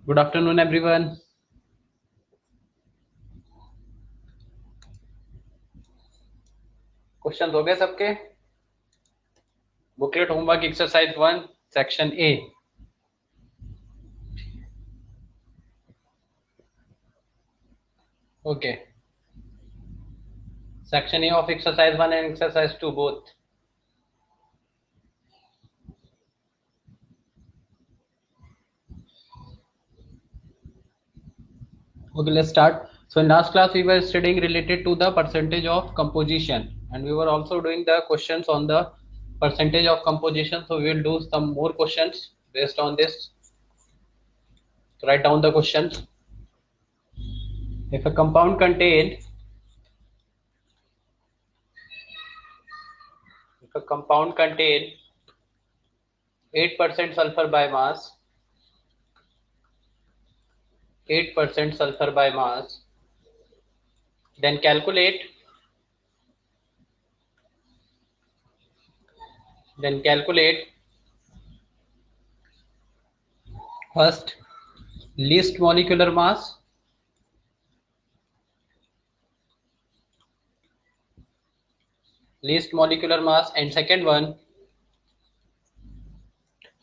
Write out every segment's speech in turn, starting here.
Good afternoon everyone. Question हो गए सबके? Booklet homework exercise 1 section A. Okay, section A of exercise 1 and exercise 2 both. Okay, let's start. So in last class we were studying related to the percentage of composition, and we were also doing the questions on the percentage of composition. So we will do some more questions based on this. Write down the questions. If a compound contain if a compound contain 8% sulfur by mass, 8% sulfur by mass, then calculate first least molecular mass, and second one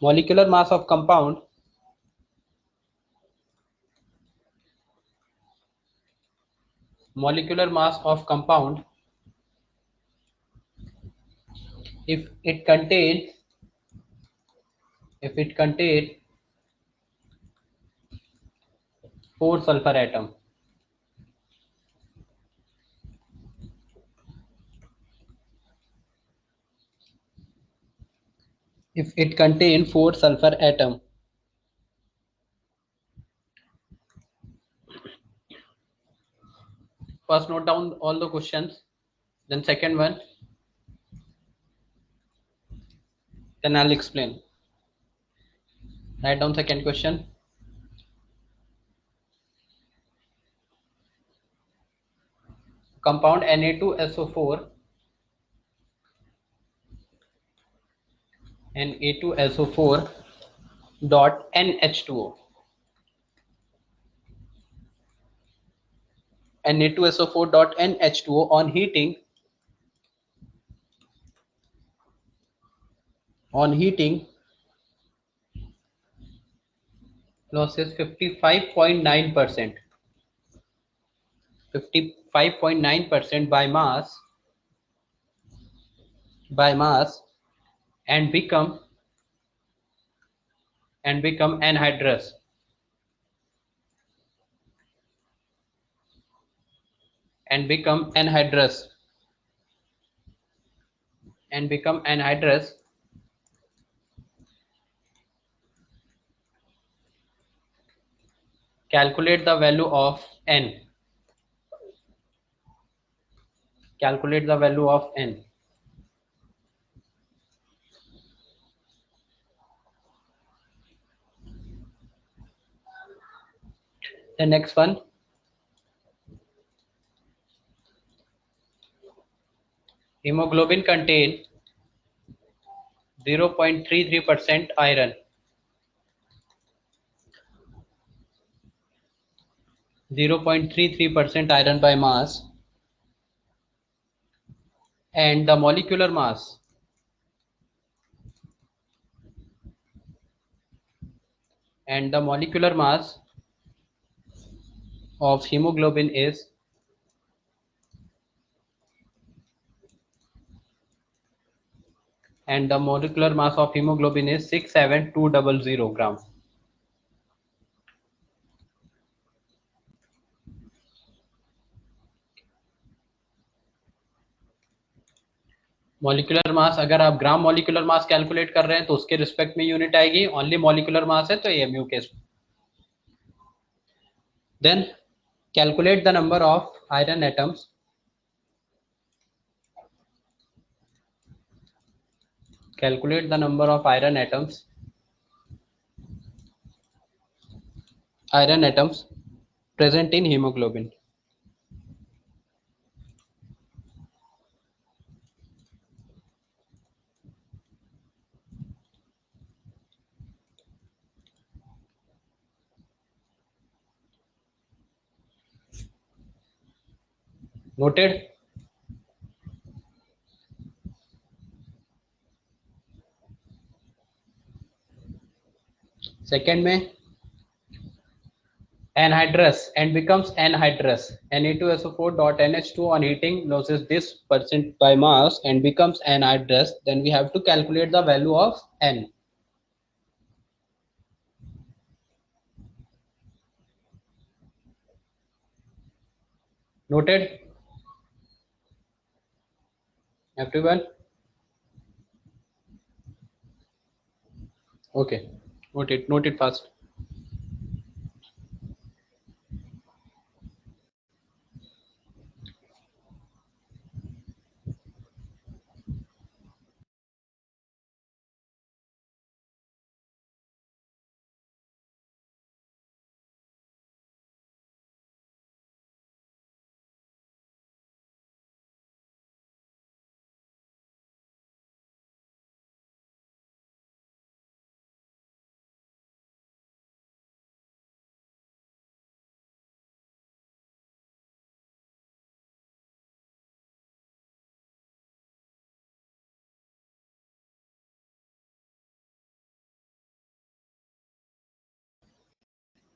molecular mass of compound, molecular mass of compound if it contains 4 sulfur atom. If it contain 4 sulfur atom. First note down all the questions, then second one, then I'll explain. Write down second question. Compound Na2SO4 Na2SO4 dot NH2O. Na2SO4 dot NH2O on heating losses 55.9%, 55.9% by mass and become anhydrous. And become anhydrous. Calculate the value of N. Calculate the value of N. The next one, hemoglobin contain 0.33% iron. 0.33% iron by mass, and the molecular mass of hemoglobin is 67200 gram. Molecular mass, अगर आप gram molecular mass calculate कर रहे हैं तो उसके respect में unit आएगी, only molecular mass है तो एमयू के। Then calculate the number of iron atoms. Calculate the number of iron atoms present in hemoglobin. Noted. Second में anhydrous and becomes anhydrous. Na2SO4 dot NH2 on heating loses this percent by mass and becomes anhydrous. Then we have to calculate the value of N. Noted, everyone? Okay, note it fast.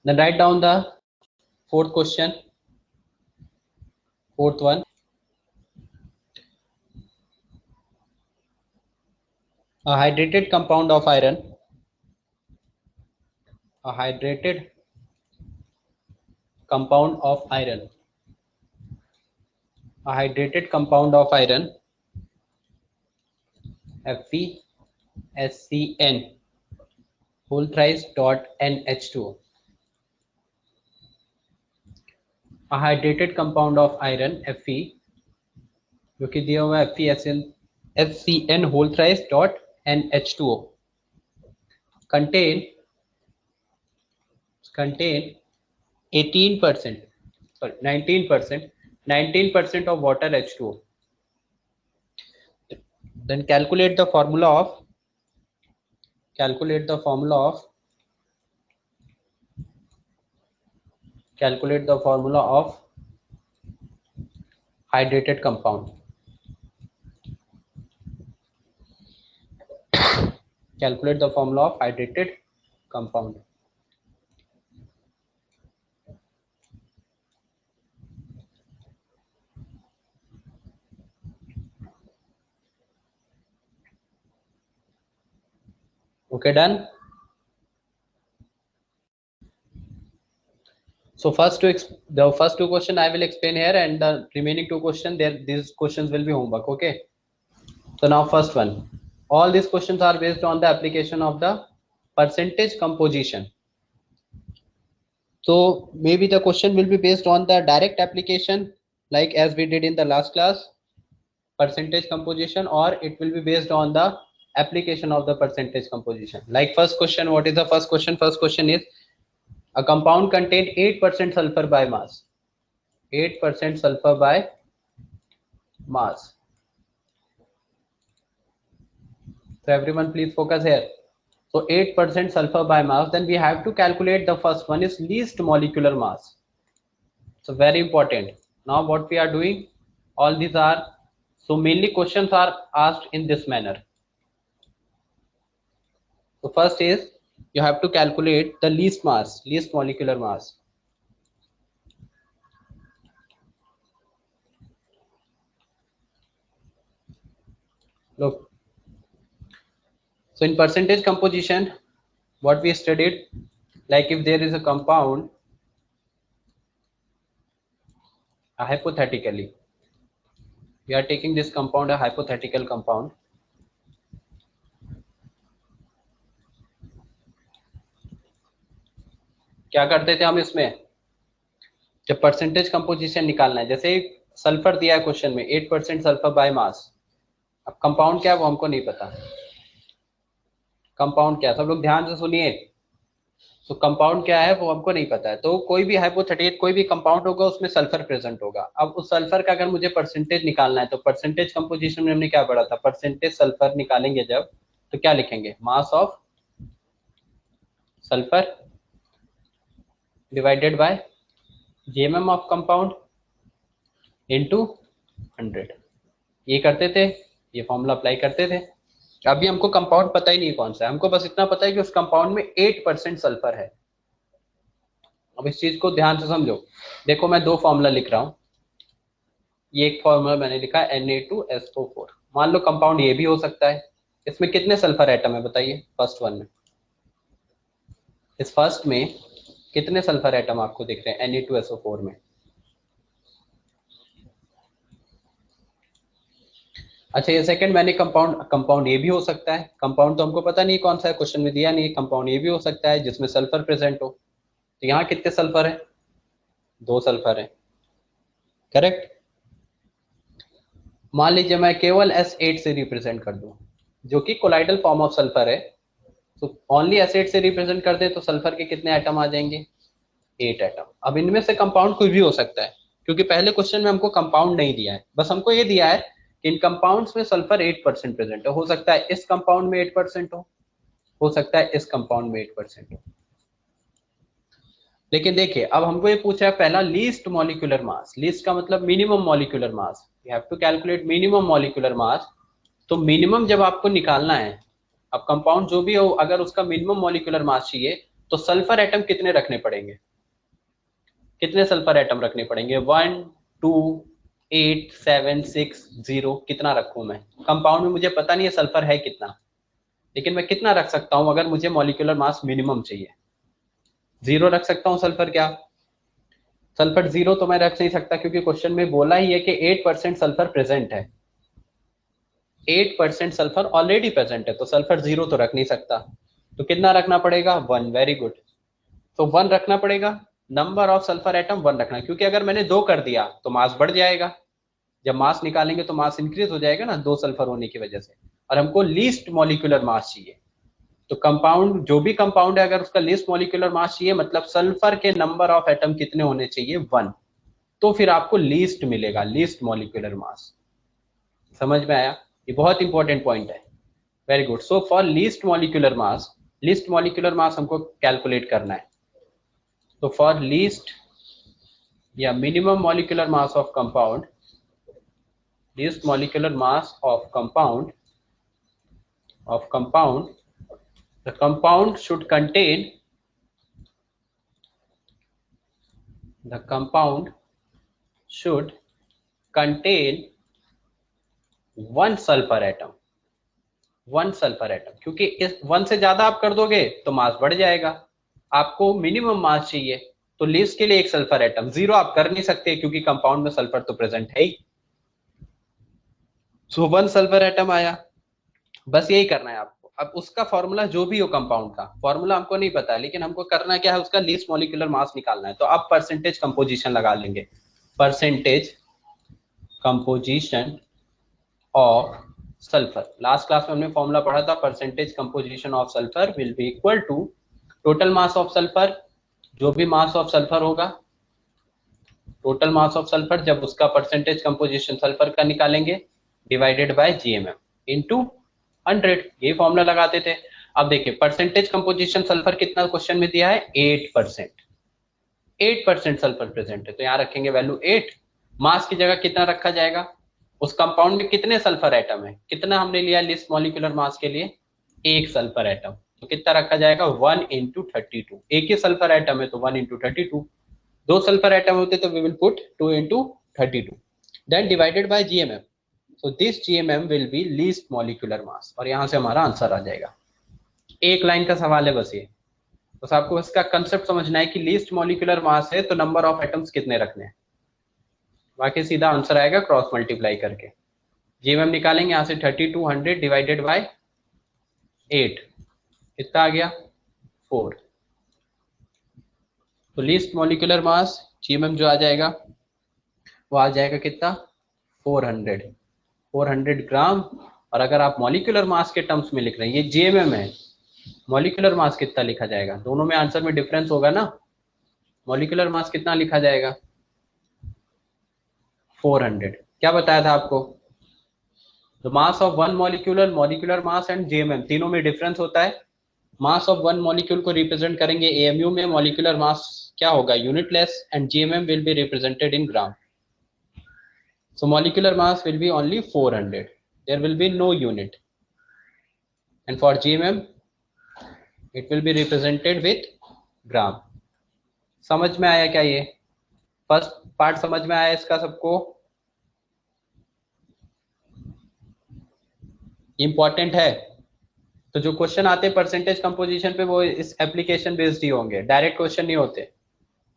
Then write down the fourth question, fourth one. A hydrated compound of iron, a hydrated compound of iron, a hydrated compound of iron, FeSCN whole thrice dot NH2O. A hydrated compound of iron Fe जो कि दिया हुआ है FeSCN whole thrice dot NH2O contain 18%, sorry 19% of water H2O. Then calculate the formula of hydrated compound. Calculate the formula of hydrated compound. Okay, done. So the first two questions I will explain here, and the remaining two questions there, these questions will be homework. Okay. So now first one. All these questions are based on the application of the percentage composition. So maybe the question will be based on the direct application, like as we did in the last class, percentage composition, or it will be based on the application of the percentage composition. Like first question, what is the first question? First question is a compound contained 8% sulfur by mass. 8% sulfur by mass. So everyone please focus here. So 8% sulfur by mass, then we have to calculate the first one is least molecular mass. So very important. Now what we are doing, all these are, so mainly questions are asked in this manner. So first is you have to calculate the least molecular mass. Look, so in percentage composition, what we studied, like if there is a compound, hypothetically, we are taking this compound, a hypothetical compound. क्या करते थे हम इसमें, जब percentage composition निकालना है, जैसे sulphur दिया है क्वेश्चन में 8% सल्फर बाय मास, अब कंपाउंड क्या है वो हमको नहीं पता, कंपाउंड क्या है, सब लोग ध्यान से सुनिए। तो कंपाउंड क्या है वो हमको नहीं पता है, तो कोई भी हाइपोथेटिकल कोई भी कंपाउंड होगा उसमें सल्फर प्रेजेंट होगा। अब उस सल्फर का अगर मुझे परसेंटेज निकालना है, तो परसेंटेज कंपोजिशन में हमने क्या पढ़ा था, परसेंटेज सल्फर निकालेंगे जब, तो क्या लिखेंगे, मास of sulphur divided by GMM of compound, into 100, ये करते थे, ये फॉर्मूला अप्लाई करते थे। अभी हमको कंपाउंड पता ही नहीं कौन सा है, हमको बस इतना पता है कि उस कंपाउंड में 8% सल्फर है। अब इस चीज को ध्यान से समझो। देखो मैं दो फॉर्मूला लिख रहा हूं, ये एक फॉर्मूला मैंने लिखा है Na2SO4। मान लो कंपाउंड ये भी हो सकता है। इसमें कितने सल्फर एटम है बताइए, फर्स्ट वन में, इस फर्स्ट में कितने सल्फर एटम आपको दिख रहे हैं Na2SO4 में? अच्छा ये सेकंड मैंने कंपाउंड ये भी हो सकता है। कंपाउंड तो हमको पता नहीं कौन सा है, क्वेश्चन में दिया नहीं। कंपाउंड ये भी हो सकता है जिसमें सल्फर प्रेजेंट हो। तो यहाँ कितने सल्फर है? 2 सल्फर है, करेक्ट। मान लीजिए मैं केवल S8 से रिप्रेजेंट कर दूं, जो कि कोलाइडल फॉर्म ऑफ सल्फर है। तो ओनली S8 से रिप्रेजेंट कर दे तो सल्फर के कितने एटम आ जाएंगे? 8 एटम। अब इनमें से कंपाउंड कुछ भी हो सकता है, क्योंकि पहले क्वेश्चन में हमको कंपाउंड नहीं दिया है, बस हमको ये दिया है कि इन कंपाउंड्स में सल्फर 8% प्रेजेंट है। हो सकता है इस कंपाउंड में 8% हो सकता है इस कंपाउंड में 8% हो। लेकिन देखिए अब हमको ये पूछा है पहला लीस्ट मॉलिक्यूलर मास। लीस्ट का मतलब minimum molecular mass, you have to calculate minimum molecular mass. तो मिनिमम जब आपको निकालना है, अब कंपाउंड जो भी हो अगर उसका मिनिमम मॉलिक्यूलर मास चाहिए तो सल्फर एटम कितने रखने पड़ेंगे? कितने सल्फर एटम रखने पड़ेंगे? 1 2 8 7 6 0, कितना रखूं मैं? कंपाउंड में मुझे पता नहीं है सल्फर है कितना, लेकिन मैं कितना रख सकता हूं अगर मुझे मॉलिक्यूलर मास मिनिमम चाहिए? 0 रख सकता हूं सल्फर। क्या सल्फर 0 तो मैं रख नहीं सकता, क्योंकि क्वेश्चन में बोला ही है कि 8% सल्फर प्रेजेंट है। 8% सल्फर ऑलरेडी प्रेजेंट है, तो सल्फर 0 तो रख नहीं सकता। तो कितना रखना पड़ेगा? 1। Very good. तो 1 रखना पड़ेगा। नंबर ऑफ सल्फर एटम 1 रखना, क्योंकि अगर मैंने 2 कर दिया तो मास बढ़ जाएगा। जब मास निकालेंगे तो मास इंक्रीज हो जाएगा ना, 2 सल्फर होने की वजह से। और हमको लीस्ट मॉलिक्यूलर मास चाहिए। तो कंपाउंड जो भी कंपाउंड है अगर उसका लीस्ट मॉलिक्यूलर मास चाहिए, मतलब सल्फर के नंबर ऑफ एटम कितने होने चाहिए? 1। तो फिर आपको लीस्ट मिलेगा, लीस्ट मॉलिक्यूलर मास। समझ में आया? ये बहुत इंपॉर्टेंट पॉइंट है। Very good. So for least molecular मास हमको कैलकुलेट करना है। तो फॉर लीस्ट या minimum molecular mass of compound, least molecular mass of compound, the compound should contain, the compound should contain 1 sulphur atom. 1 sulphur atom, क्योंकि इस 1 से ज्यादा आप कर दोगे तो मास बढ़ जाएगा। आपको मिनिमम मास चाहिए, तो लीस्ट के लिए 1 सल्फर एटम। 0 आप कर नहीं सकते क्योंकि कंपाउंड में सल्फर तो प्रेजेंट है ही। सो 1 सल्फर एटम आया। बस यही करना है आपको। अब उसका फॉर्मूला जो भी हो, कंपाउंड का फॉर्मूला हमको नहीं पता है, लेकिन हमको करना क्या है, उसका लीस्ट मॉलिक्यूलर मास निकालना है। तो अब परसेंटेज कंपोजिशन लगा लेंगे। Percentage composition of sulphur. Last class में हमने फॉर्मूला पढ़ा था, percentage composition of sulphur will be equal to total mass of sulphur, जो भी मास ऑफ सल्फर होगा, टोटल मास ऑफ सल्फर जब उसका परसेंटेज कंपोजिशन सल्फर का निकालेंगे, डिवाइडेड बाय जीएमएम इनटू 100। ये फॉर्मूला लगाते थे। अब देखिए परसेंटेज कंपोजिशन सल्फर कितना क्वेश्चन में दिया है? 8%। 8% सल्फर प्रेजेंट है, तो यहाँ रखेंगे वैल्यू 8। मास की जगह कितना रखा जाएगा? उस कंपाउंड में कितने सल्फर एटम है? कितना हमने लिया लिस्ट मॉलिक्यूलर मास के लिए? 1 सल्फर एटम। तो कितना रखा जाएगा? 1 इंटू 32। एक ही सल्फर एटम है तो 1 इंटू 32। 2 सल्फर एटम होते तो we will put 2 into 32, then divided by GMM. So this GMM will be least molecular mass, और यहां से हमारा आंसर आ जाएगा। एक लाइन का सवाल है बस ये। बस आपको इसका कंसेप्ट समझना है कि लीस्ट मॉलिक्यूलर मास है तो नंबर ऑफ एटम्स कितने रखने हैं, बाकी सीधा आंसर आएगा क्रॉस मल्टीप्लाई करके। जीएमएम निकालेंगे यहाँ से 32 100 डिवाइडेड बाय 8, कितना आ गया? 4। तो लीस्ट मॉलिक्यूलर मास जीएमएम जो आ जाएगा वो आ जाएगा कितना? 400 ग्राम। और अगर आप मॉलिक्यूलर मास के टर्म्स में लिख रहे हैं, ये जीएमएम है, मॉलिक्यूलर मास कितना लिखा जाएगा? दोनों में आंसर में डिफरेंस होगा ना। मॉलिक्यूलर मास कितना लिखा जाएगा? 400। क्या बताया था आपको? The mass of one molecular mass and GMM तीनों में डिफरेंस होता है। मास ऑफ वन मॉलिक्यूल को रिप्रेजेंट करेंगे एएमयू में, मॉलिक्यूलर मास क्या होगा? Unitless, and GMM will be represented in gram. So molecular mass will be only 400. There will be no unit. And for GMM, it will be represented with gram. समझ में आया क्या ये? First part समझ में आया इसका सबको? इंपॉर्टेंट है। तो जो क्वेश्चन आते हैं परसेंटेज कंपोजिशन पे वो इस एप्लीकेशन बेस्ड ही होंगे, डायरेक्ट क्वेश्चन नहीं होते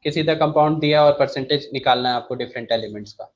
कि सीधा कंपाउंड दिया और परसेंटेज निकालना है आपको डिफरेंट एलिमेंट्स का।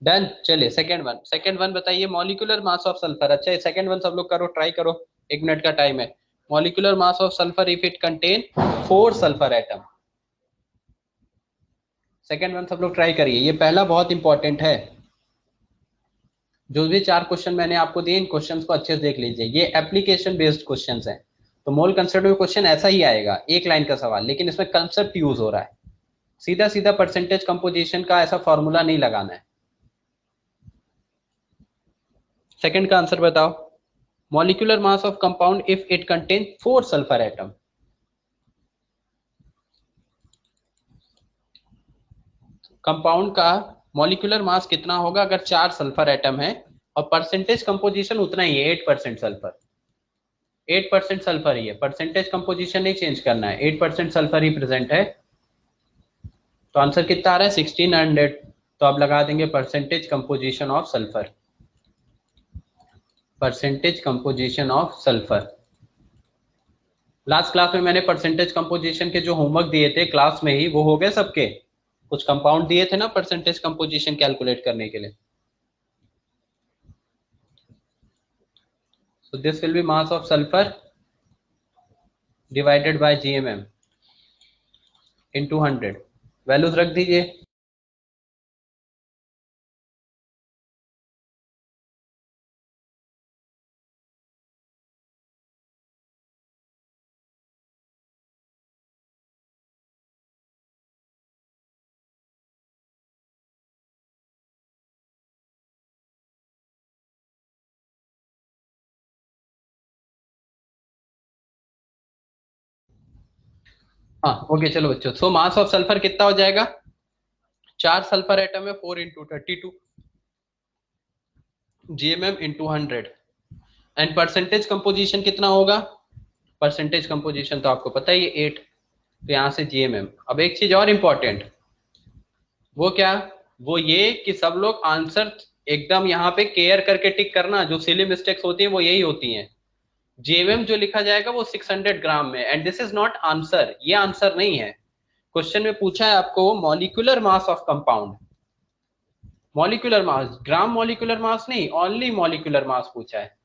डन। चलिए सेकंड वन बताइए, मॉलिक्यूलर मास ऑफ सल्फर। अच्छा सेकंड वन सब लोग करो, ट्राई करो, 1 मिनट का टाइम है। Molecular mass of sulphur if it contain 4 sulphur atom. Second one सब लोग ट्राई करिए, ये पहला बहुत इंपॉर्टेंट है। जो भी 4 क्वेश्चन मैंने आपको दिए, इन क्वेश्चंस को अच्छे से देख लीजिए, ये एप्लीकेशन बेस्ड क्वेश्चंस हैं। तो मोल कंसेप्ट क्वेश्चन ऐसा ही आएगा, एक लाइन का सवाल, लेकिन इसमें कंसेप्ट यूज हो रहा है। सीधा सीधा परसेंटेज कंपोजिशन का ऐसा फॉर्मूला नहीं लगाना है। सेकंड का आंसर बताओ, molecular mass of compound if it contain 4 sulphur atom. Compound का मॉलिक्यूलर मास कितना होगा अगर 4 सल्फर एटम है, और परसेंटेज कंपोजिशन उतना ही है, 8% सल्फर। 8% सल्फर ही है, परसेंटेज कंपोजिशन नहीं चेंज करना है, 8% सल्फर ही प्रेजेंट है। तो आंसर कितना आ रहा है? 1600। तो आप लगा देंगे percentage composition of sulphur, percentage composition of sulphur. Last class में मैंने परसेंटेज कंपोजिशन के जो होमवर्क दिए थे क्लास में ही, वो हो गए सबके? कुछ कंपाउंड दिए थे ना परसेंटेज कंपोजिशन कैलकुलेट करने के लिए। So this will be mass of sulfur divided by GMM into 100। Values रख दीजिए। हाँ ओके चलो बच्चों, सो मास ऑफ सल्फर कितना हो जाएगा? 4 सल्फर एटम है, 4 into 32 GMM into 100। And percentage composition कितना होगा? परसेंटेज कंपोजिशन तो आपको पता ही है 8। तो यहाँ से GMM। अब एक चीज और इंपॉर्टेंट, वो क्या? वो ये कि सब लोग आंसर एकदम यहाँ पे केयर करके टिक करना, जो सिली मिस्टेक्स होती है वो यही होती हैं। जेएमएम जो लिखा जाएगा वो 600 ग्राम में, and this is not answer, ये आंसर नहीं है। क्वेश्चन में पूछा है आपको molecular mass of compound, molecular mass, gram molecular mass नहीं, ओनली मॉलिक्यूलर मास पूछा है।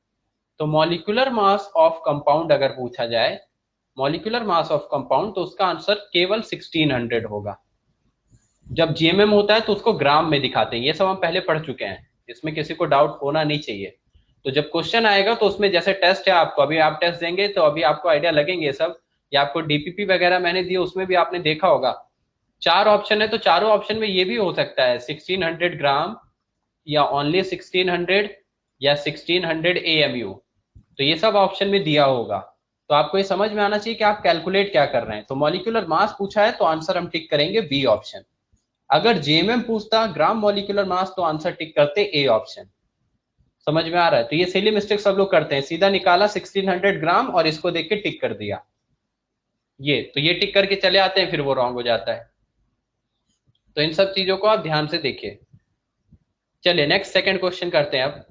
तो मॉलिक्यूलर मास ऑफ कंपाउंड अगर पूछा जाए, मॉलिक्यूलर मास ऑफ कंपाउंड, तो उसका आंसर केवल 1600 होगा। जब जीएमएम होता है तो उसको ग्राम में दिखाते हैं, ये सब हम पहले पढ़ चुके हैं, इसमें किसी को डाउट होना नहीं चाहिए। तो जब क्वेश्चन आएगा तो उसमें जैसे टेस्ट है आपको, अभी आप टेस्ट देंगे तो अभी आपको आइडिया लगेंगे सब, या आपको डीपीपी वगैरह मैंने दिए उसमें भी आपने देखा होगा 4 ऑप्शन है, तो चारों ऑप्शन में ये भी हो सकता है 1600 ग्राम, या ओनली 1600, या 1600 AMU। तो ये सब ऑप्शन में दिया होगा। तो आपको ये समझ में आना चाहिए कि आप कैलकुलेट क्या कर रहे हैं। तो मॉलिक्यूलर मास पूछा है तो आंसर हम टिक करेंगे बी ऑप्शन। अगर जेएमएम पूछता ग्राम मॉलिक्यूलर मास तो आंसर टिक करते ए ऑप्शन। समझ में आ रहा है? तो ये सिली मिस्टेक सब लोग करते हैं, सीधा निकाला 1600 ग्राम और इसको देख के टिक कर दिया, ये तो ये टिक करके चले आते हैं, फिर वो रॉन्ग हो जाता है। तो इन सब चीजों को आप ध्यान से देखिए। चलिए नेक्स्ट सेकंड क्वेश्चन करते हैं अब।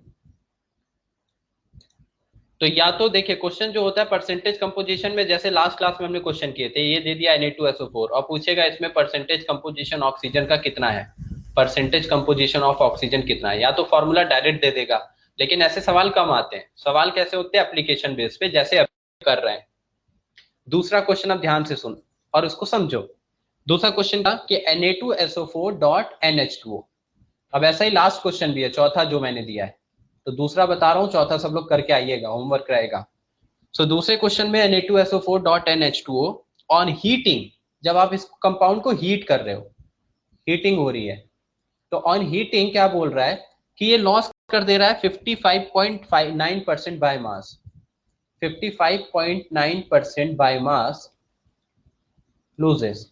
तो या तो देखिए क्वेश्चन जो होता है परसेंटेज कंपोजिशन में, जैसे लास्ट क्लास में हमने क्वेश्चन किए थे, ये दे दिया Na2SO4 और पूछेगा इसमें परसेंटेज कंपोजिशन ऑक्सीजन का कितना है, परसेंटेज कंपोजिशन ऑफ ऑक्सीजन कितना है, या तो फॉर्मूला डायरेक्ट दे देगा। लेकिन ऐसे सवाल कम आते हैं, सवाल कैसे होते हैं? एप्लीकेशन बेस पे, जैसे अभी कर रहे हैं। दूसरा क्वेश्चन अब ध्यान से सुन और उसको समझो। दूसरा क्वेश्चन था कि Na2SO4 डॉट NH2O। अब ऐसा ही लास्ट क्वेश्चन भी है, चौथा जो मैंने दिया है, तो दूसरा बता रहा हूँ, चौथा सब लोग करके आइएगा, होमवर्क रहेगा। सो दूसरे क्वेश्चन में Na2SO4.NH2O ऑन हीटिंग, जब आप इस कंपाउंड को हीट कर रहे हो, हीटिंग हो रही है, तो ऑन हीटिंग क्या बोल रहा है कि ये लॉस कर दे रहा है 55.9% by mass, 55.9% by mass loses,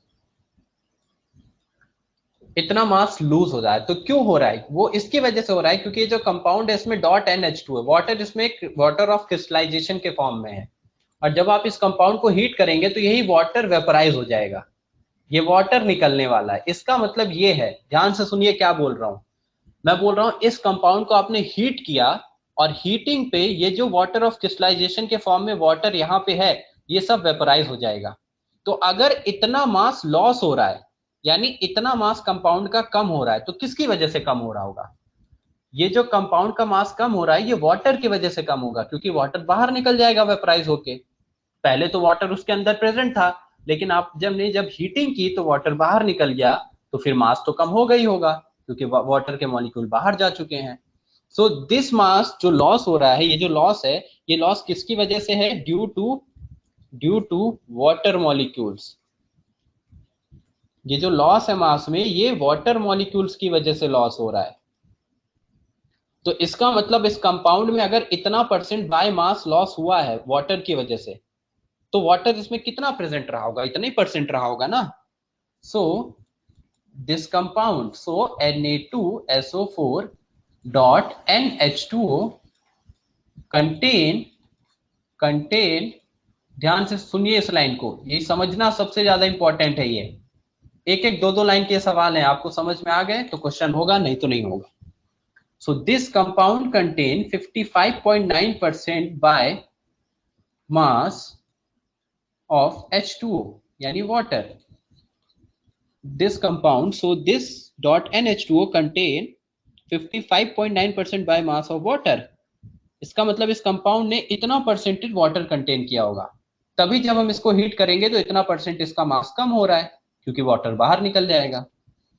इतना मास लूज हो रहा है। तो क्यों हो रहा है? वो इसकी वजह से हो रहा है क्योंकि ये जो कंपाउंड है इसमें .NH2 है, वाटर, इसमें वाटर ऑफ क्रिस्टलाइजेशन के फॉर्म में है, और जब आप इस कंपाउंड को हीट करेंगे तो यही वाटर वेपराइज हो जाएगा, ये वाटर निकलने वाला है। इसका मतलब ये है, ध्यान से सुनिए क्या बोल रहा हूं मैं, बोल रहा हूं इस कंपाउंड को आपने हीट किया, और हीटिंग पे ये जो वाटर ऑफ क्रिस्टलाइजेशन के फॉर्म में वाटर यहाँ पे है, ये सब वेपराइज हो जाएगा। तो अगर इतना मास लॉस हो रहा है, यानी इतना मास कंपाउंड का कम हो रहा है, तो किसकी वजह से कम हो रहा होगा? ये जो कंपाउंड का मास कम हो रहा है ये वाटर की वजह से कम होगा, क्योंकि वाटर बाहर निकल जाएगा वेपराइज होके। पहले तो वाटर उसके अंदर प्रेजेंट था, लेकिन आप जब हीटिंग की तो वाटर बाहर निकल गया, तो फिर मास तो कम हो गई होगा, क्योंकि वाटर के मॉलिक्यूल बाहर जा चुके हैं। सो दिस मास जो लॉस हो रहा है, ये जो लॉस है, ये लॉस किसकी वजह से है? Due to water molecules. ये जो लॉस है मास में, ये वाटर मॉलिक्यूल्स की वजह से लॉस हो रहा है। तो इसका मतलब इस कंपाउंड में अगर इतना परसेंट बाय मास लॉस हुआ है वाटर की वजह से, तो वाटर इसमें कितना प्रेजेंट रहा होगा? इतना ही परसेंट रहा होगा ना। So this compound, so Na2SO4 dot NH2O contain, ध्यान से सुनिए इस लाइन को, ये समझना सबसे ज्यादा इंपॉर्टेंट है। ये एक एक दो दो लाइन के सवाल हैं, आपको समझ में आ गए तो क्वेश्चन होगा, नहीं तो नहीं होगा। So this compound contain 55.9% by mass of H2O, यानी water. This compound, so this dot NH2O contain 55.9% by mass of water। इसका मतलब इस कंपाउंड ने इतना परसेंटेज वाटर कंटेन किया होगा, तभी जब हम इसको हीट करेंगे तो इतना परसेंट इसका मास कम हो रहा है, क्योंकि वाटर बाहर निकल जाएगा।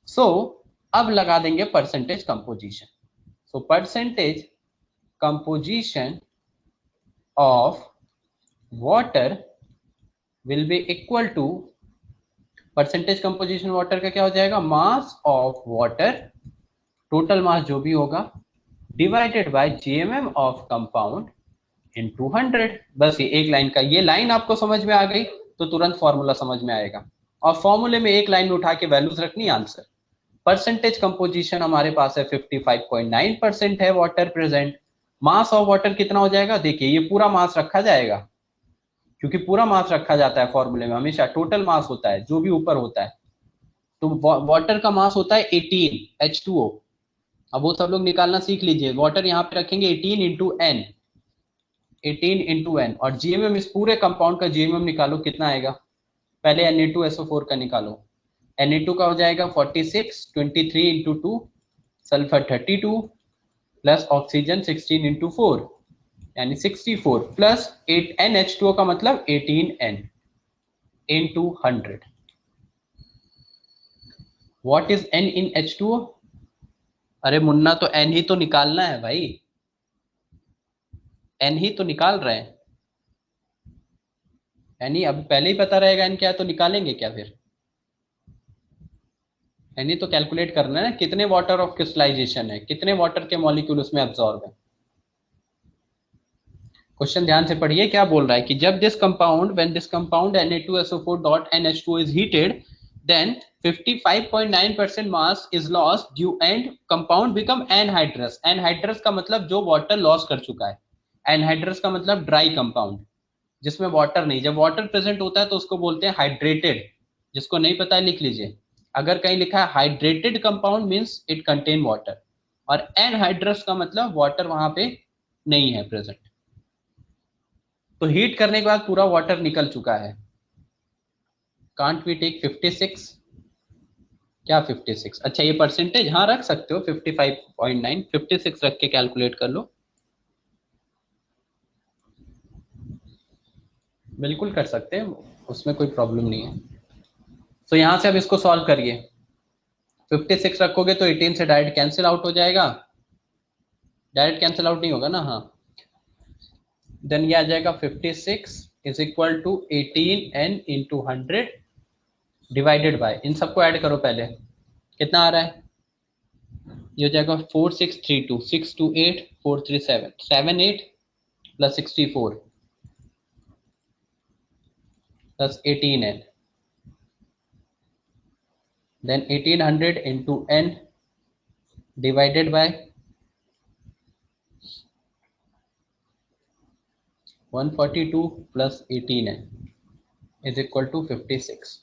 सो अब लगा देंगे percentage composition. So percentage composition of water will be equal to, percentage composition water का क्या हो जाएगा? Mass of water, total mass जो भी होगा, divided by GMM of compound into 100। बस ये एक लाइन का, ये लाइन आपको समझ में आ गई तो तुरंत फॉर्मूला समझ में आएगा, और फॉर्मूले में एक लाइन में उठा के वैल्यूज रखनी, आंसर। परसेंटेज कंपोजिशन हमारे पास है 55.9% है water present. Mass of water कितना हो जाएगा? देखिए ये पूरा मास रखा जाएगा, क्योंकि पूरा मास रखा जाता है फॉर्मूले में, हमेशा टोटल मास होता है जो भी ऊपर होता है। तो वाटर का मास होता है 18 H2O। अब वो सब लोग निकालना सीख लीजिए, वाटर यहाँ पे रखेंगे 18 इंटू एन, 18 × n, और जीएमएम इस पूरे कंपाउंड का जीएमएम निकालो कितना आएगा। पहले Na2SO4 का निकालो, Na2 का हो जाएगा 46, 23 into 2, sulphur 32 plus oxygen 16 into 4, यानी 64 प्लस 8 NH2O का मतलब 18N into 100। What is N in H2O? अरे मुन्ना, तो N ही तो निकालना है भाई, N ही तो निकाल रहे हैं। यानी अब पहले ही पता रहेगा N क्या है, तो निकालेंगे क्या फिर? यानी तो कैलकुलेट करना है कितने वाटर ऑफ क्रिस्टलाइजेशन है, कितने वाटर के मॉलिक्यूल उसमें अब्सॉर्ब है। क्वेश्चन ध्यान से पढ़िए, क्या बोल रहा है कि जब this compound, when this compound Na2SO4.NH2 is heated, then 55.9% mass is lost due and compound become anhydrous। anhydrous का मतलब जो वाटर लॉस कर चुका है, anhydrous का मतलब ड्राई कंपाउंड जिसमें वाटर नहीं। जब वाटर प्रेजेंट होता है तो उसको बोलते हैं हाइड्रेटेड। जिसको नहीं पता है लिख लीजिए, अगर कहीं लिखा है hydrated compound means it contain water, और एनहाइड्रस का मतलब वाटर वहां पे नहीं है प्रेजेंट। तो हीट करने के बाद पूरा वाटर निकल चुका है। Can't we take 56? क्या 56? अच्छा ये परसेंटेज, हाँ रख सकते हो, 55.9, 56 रख के कैलकुलेट कर लो, बिल्कुल कर सकते हैं, उसमें कोई प्रॉब्लम नहीं है। तो यहां से अब इसको सॉल्व करिए। 56 रखोगे तो 18 से डायरेक्ट कैंसिल आउट हो जाएगा, डायरेक्ट कैंसिल आउट नहीं होगा ना, हाँ। देन ये आ जाएगा 56 is equal to 18n into 100 divided by, इन सबको ऐड करो पहले, कितना आ रहा है, ये हो जाएगा 4632, 628 437, 78 plus 64 plus 18n, then 1800 into n divided by 142 plus 18n is equal to 56।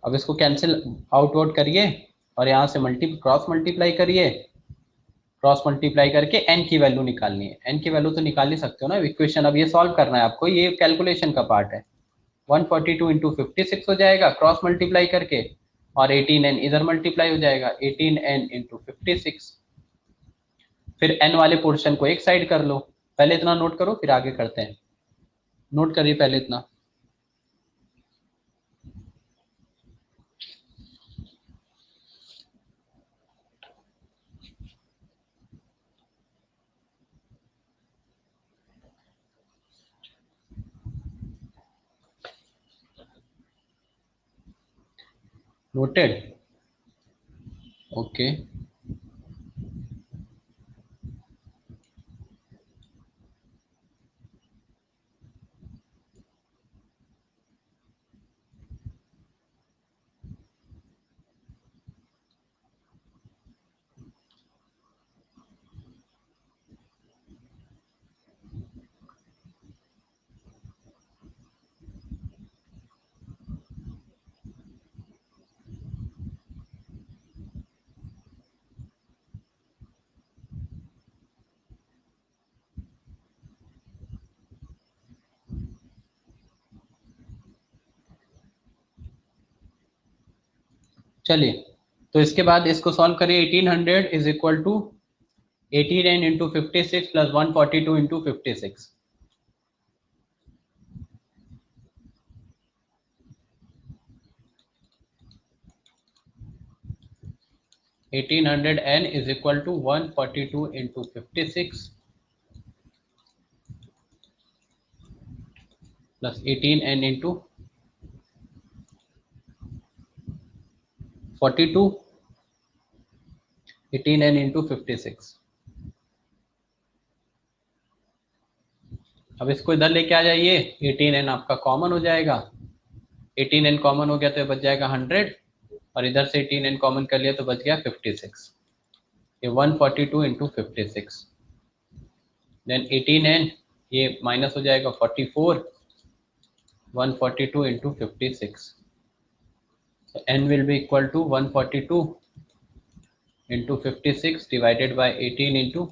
अब इसको कैंसिल आउट करिए और यहाँ से क्रॉस मल्टीप्लाई करिए, क्रॉस मल्टीप्लाई करके n की वैल्यू निकालनी है, n की वैल्यू तो निकाल ही सकते हो ना इक्वेशन, अब ये सॉल्व करना है आपको, ये कैलकुलेशन का पार्ट है। 142 इंटू 56 हो जाएगा क्रॉस मल्टीप्लाई करके, और 18n इधर मल्टीप्लाई हो जाएगा, 18n इंटू 56। फिर n वाले पोर्शन को एक साइड कर लो, पहले इतना नोट करो फिर आगे करते हैं, नोट करिए पहले इतना। Noted, okay. चलिए, तो इसके बाद इसको सॉल्व करिए, 1800 is equal to 18n into 56 plus 142 into 56, 1800n is equal to 142 into 56 plus 18n into 42, 18n into 56। अब इसको इधर लेके आ जाइए, 18n आपका कॉमन हो जाएगा, 18n कॉमन हो गया तो बच जाएगा 100, और इधर से 18n कॉमन कर लिया तो बच गया 56, ये 142 इंटू 56, देन 18n ये माइनस हो जाएगा 44, 142 into 56, so n will be equal to 142 into 56 divided bye 18 into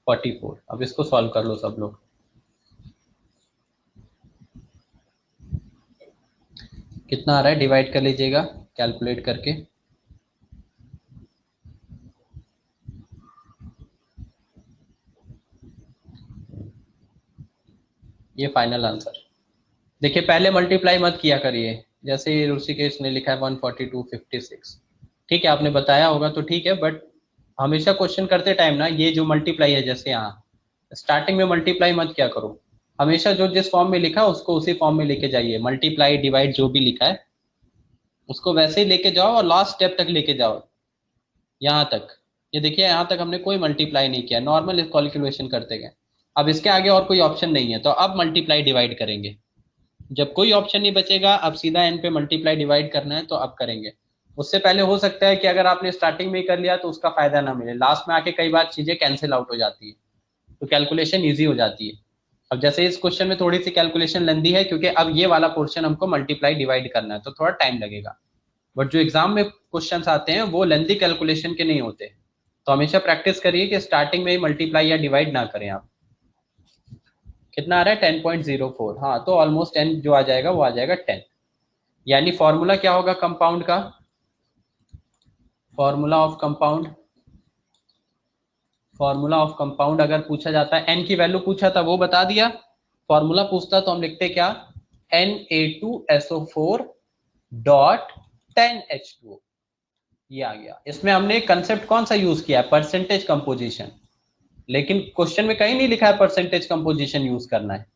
44। अब इसको सॉल्व कर लो सब लोग, कितना आ रहा है डिवाइड कर लीजिएगा कैलकुलेट करके, ये फाइनल आंसर। देखिए पहले मल्टीप्लाई मत किया करिए, जैसे ऋषिकेश ने लिखा है 142 56, ठीक है आपने बताया होगा तो ठीक है, बट हमेशा क्वेश्चन करते टाइम ना ये जो मल्टीप्लाई है, जैसे यहाँ स्टार्टिंग में मल्टीप्लाई मत किया करो, हमेशा जो जिस फॉर्म में लिखा उसको उसी फॉर्म में लेके जाइए, मल्टीप्लाई डिवाइड जो भी लिखा है उसको वैसे ही लेके जाओ और लास्ट स्टेप तक लेके जाओ, यहाँ तक। ये देखिए यहाँ तक हमने कोई मल्टीप्लाई नहीं किया, नॉर्मल कैलकुलेशन करते गए। अब इसके आगे और कोई ऑप्शन नहीं है तो अब मल्टीप्लाई डिवाइड करेंगे, जब कोई ऑप्शन नहीं बचेगा अब सीधा एन पे मल्टीप्लाई डिवाइड करना है तो अब करेंगे। उससे पहले हो सकता है कि अगर आपने स्टार्टिंग में ही कर लिया तो उसका फायदा ना मिले, लास्ट में आके कई बार चीजें कैंसिल आउट हो जाती है तो कैलकुलेशन ईजी हो जाती है। अब जैसे इस क्वेश्चन में थोड़ी सी कैलकुलेशन लेंदी है क्योंकि अब ये वाला पोर्शन हमको मल्टीप्लाई डिवाइड करना है तो थोड़ा टाइम लगेगा, बट जो एग्जाम में क्वेश्चंस आते हैं वो लेंदी कैलकुलेशन के नहीं होते, तो हमेशा प्रैक्टिस करिए कि स्टार्टिंग में ही मल्टीप्लाई या डिवाइड ना करें आप। कितना आ रहा है 10.04, हाँ तो ऑलमोस्ट 10 जो आ जाएगा वो आ जाएगा 10, यानी फॉर्मूला क्या होगा कंपाउंड का, फॉर्मूला ऑफ कंपाउंड अगर पूछा जाता है, एन की वैल्यू पूछा था वो बता दिया, फॉर्मूला पूछता तो हम लिखते क्या, Na2SO4 डॉट 10H2O, ये आ गया। इसमें हमने कंसेप्ट कौन सा यूज किया है, परसेंटेज कंपोजिशन, लेकिन क्वेश्चन में कहीं नहीं लिखा है परसेंटेज कंपोजिशन यूज करना है।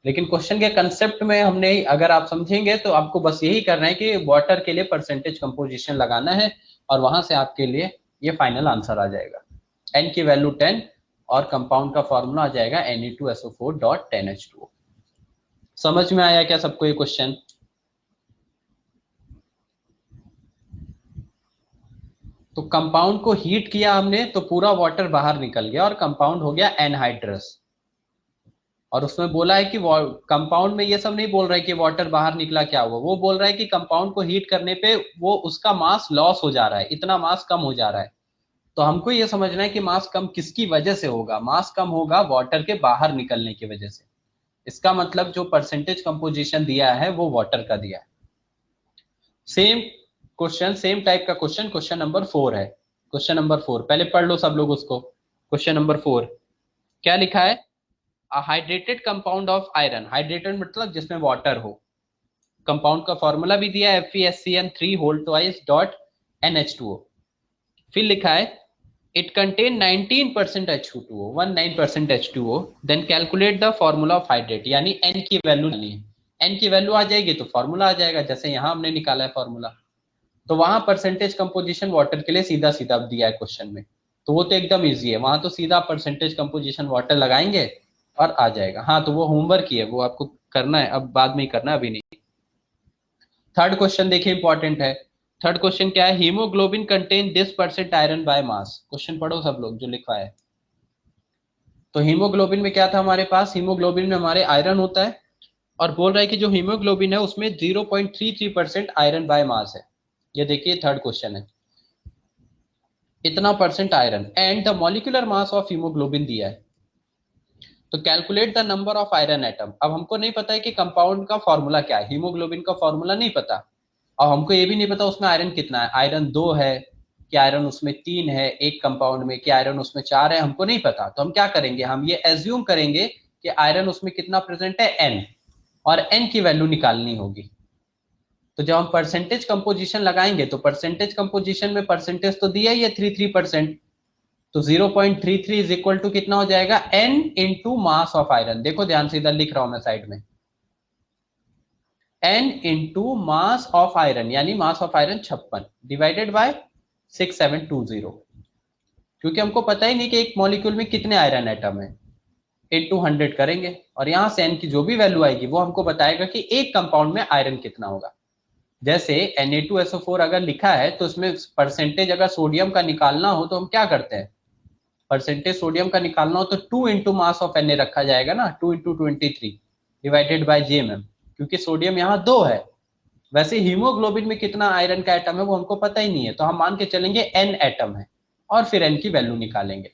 लेकिन क्वेश्चन के कंसेप्ट में हमने, अगर आप समझेंगे तो आपको बस यही करना है कि वाटर के लिए परसेंटेज कंपोजिशन लगाना है और वहां से आपके लिए ये फाइनल आंसर आ जाएगा। n की वैल्यू 10 और कंपाउंड का फॉर्मूला आ जाएगा Ne2SO4.10H2O। समझ में आया क्या सबको ये क्वेश्चन? तो कंपाउंड को हीट किया हमने तो पूरा वाटर बाहर निकल गया और कंपाउंड हो गया एनहाइड्रस। और उसमें बोला है कि कंपाउंड में ये सब नहीं बोल रहा है कि वाटर बाहर निकला क्या हुआ, वो बोल रहा है कि कंपाउंड को हीट करने पे वो उसका मास लॉस हो जा रहा है, इतना मास कम हो जा रहा है। तो हमको ये समझना है कि मास कम किसकी वजह से होगा, मास कम होगा वाटर के बाहर निकलने की वजह से। इसका मतलब जो परसेंटेज कंपोजिशन दिया है वो वाटर का दिया है। सेम क्वेश्चन, सेम टाइप का क्वेश्चन, क्वेश्चन नंबर 4 है। क्वेश्चन नंबर 4 पहले पढ़ लो सब लोग उसको। क्वेश्चन नंबर 4 क्या लिखा है, hydrated compound of iron, hydrated मतलब जिसमें वाटर हो। कंपाउंड का फॉर्मूला भी दिया है FeSCN3 whole twice dot NH2O। फिर लिखा है it contain 19% H2O, 19% H2O, then calculate the formula of hydrate, यानी n की वैल्यू नहीं है। n की वैल्यू आ जाएगी तो फॉर्मूला आ जाएगा, जैसे यहां हमने निकाला है फॉर्मूला। तो वहां परसेंटेज कंपोजिशन वाटर के लिए सीधा सीधा दिया है क्वेश्चन में, तो वो तो एकदम इजी है, वहां तो सीधा परसेंटेज कंपोजिशन वाटर लगाएंगे और आ जाएगा। हाँ तो वो होमवर्क ही है, वो आपको करना है, अब बाद में ही करना है, अभी नहीं। थर्ड क्वेश्चन देखिए इंपॉर्टेंट है। थर्ड क्वेश्चन क्या है, haemoglobin contain this percent iron by mass. Question पढ़ो सब लोग जो लिखा है। तो हीमोग्लोबिन में क्या था हमारे पास, हीमोग्लोबिन में हमारे आयरन होता है और बोल रहा है कि जो हीमोग्लोबिन है उसमें 0.33% आयरन बाय मास है। ये देखिए थर्ड क्वेश्चन है, इतना percent iron and the molecular mass of haemoglobin दिया है। तो calculate the number of iron atom. अब हमको नहीं पता है कि कंपाउंड का फॉर्मूला क्या है, हीमोग्लोबिन का फॉर्मूला नहीं पता, और हमको ये भी नहीं पता उसमें आयरन कितना है, आयरन 2 है कि आयरन उसमें 3 है एक कंपाउंड में, कि आयरन उसमें 4 है, हमको नहीं पता। तो हम क्या करेंगे, हम ये एज्यूम करेंगे कि आयरन उसमें कितना प्रेजेंट है, n, और n की वैल्यू निकालनी होगी। तो जब हम परसेंटेज कंपोजिशन लगाएंगे तो परसेंटेज कंपोजिशन में परसेंटेज तो दिया ही है 33%, तो 0.33 इज इक्वल टू कितना हो जाएगा, n into mass of iron. देखो ध्यान से इधर लिख रहा हूं मैं साइड में, n into mass of iron, यानी mass of iron 56 divided by 6720, क्योंकि हमको पता ही नहीं कि एक मॉलिक्यूल में कितने आयरन एटम है, इंटू 100 करेंगे और यहां से n की जो भी वैल्यू आएगी वो हमको बताएगा कि एक कंपाउंड में आयरन कितना होगा। जैसे Na2SO4 अगर लिखा है तो उसमें परसेंटेज अगर सोडियम का निकालना हो तो हम क्या करते हैं, परसेंटेज सोडियम का निकालना हो तो 2 इंटू मास ऑफ Na रखा जाएगा ना, 2 इंटू 23 डिवाइडेड बाय GMM, क्योंकि सोडियम यहाँ 2 है। वैसे हीमोग्लोबिन में कितना आयरन का एटम है वो हमको पता ही नहीं है, तो हम मान के चलेंगे n एटम है और फिर n की वैल्यू निकालेंगे।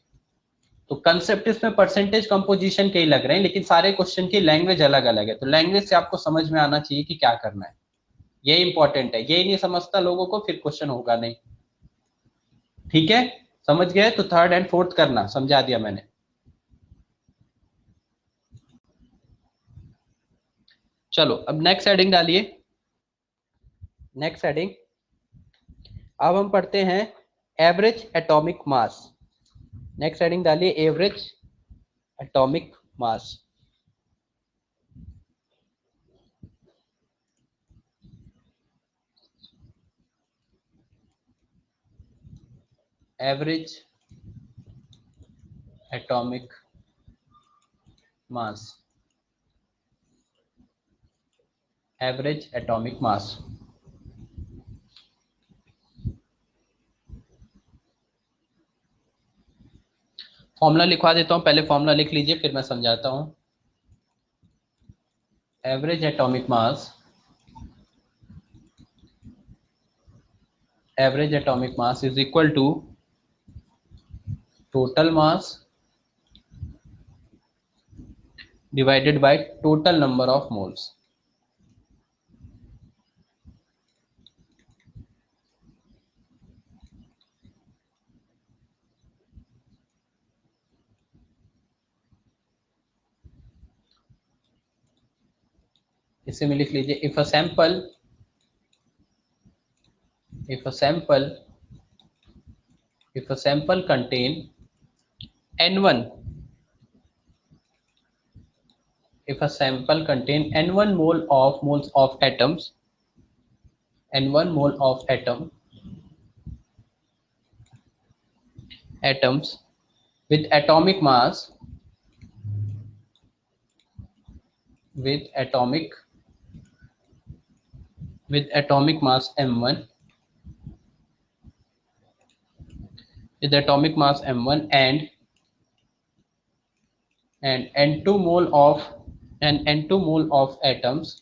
तो कंसेप्ट इसमें परसेंटेज कंपोजिशन के ही लग रहे हैं, लेकिन सारे क्वेश्चन की लैंग्वेज अलग अलग है, तो लैंग्वेज से आपको समझ में आना चाहिए कि क्या करना है, ये इंपॉर्टेंट है। यही नहीं समझता लोगों को फिर क्वेश्चन होगा नहीं। ठीक है, समझ गए? तो थर्ड एंड फोर्थ करना, समझा दिया मैंने। चलो अब नेक्स्ट हेडिंग डालिए, नेक्स्ट हेडिंग। अब हम पढ़ते हैं average atomic mass. Next heading डालिए, average atomic mass. Average atomic mass, average atomic mass. Formula लिखवा देता हूं, पहले फॉर्मूला लिख लीजिए फिर मैं समझाता हूं। Average atomic mass, average atomic mass is equal to total mass divided by total number of moles। इसे में लिख लीजिए, if a sample if a sample contain n1, if a sample contain n1 moles of atoms, n1 mole of atoms with atomic mass, with atomic mass m1, with atomic mass m1 and n2 mole of atoms,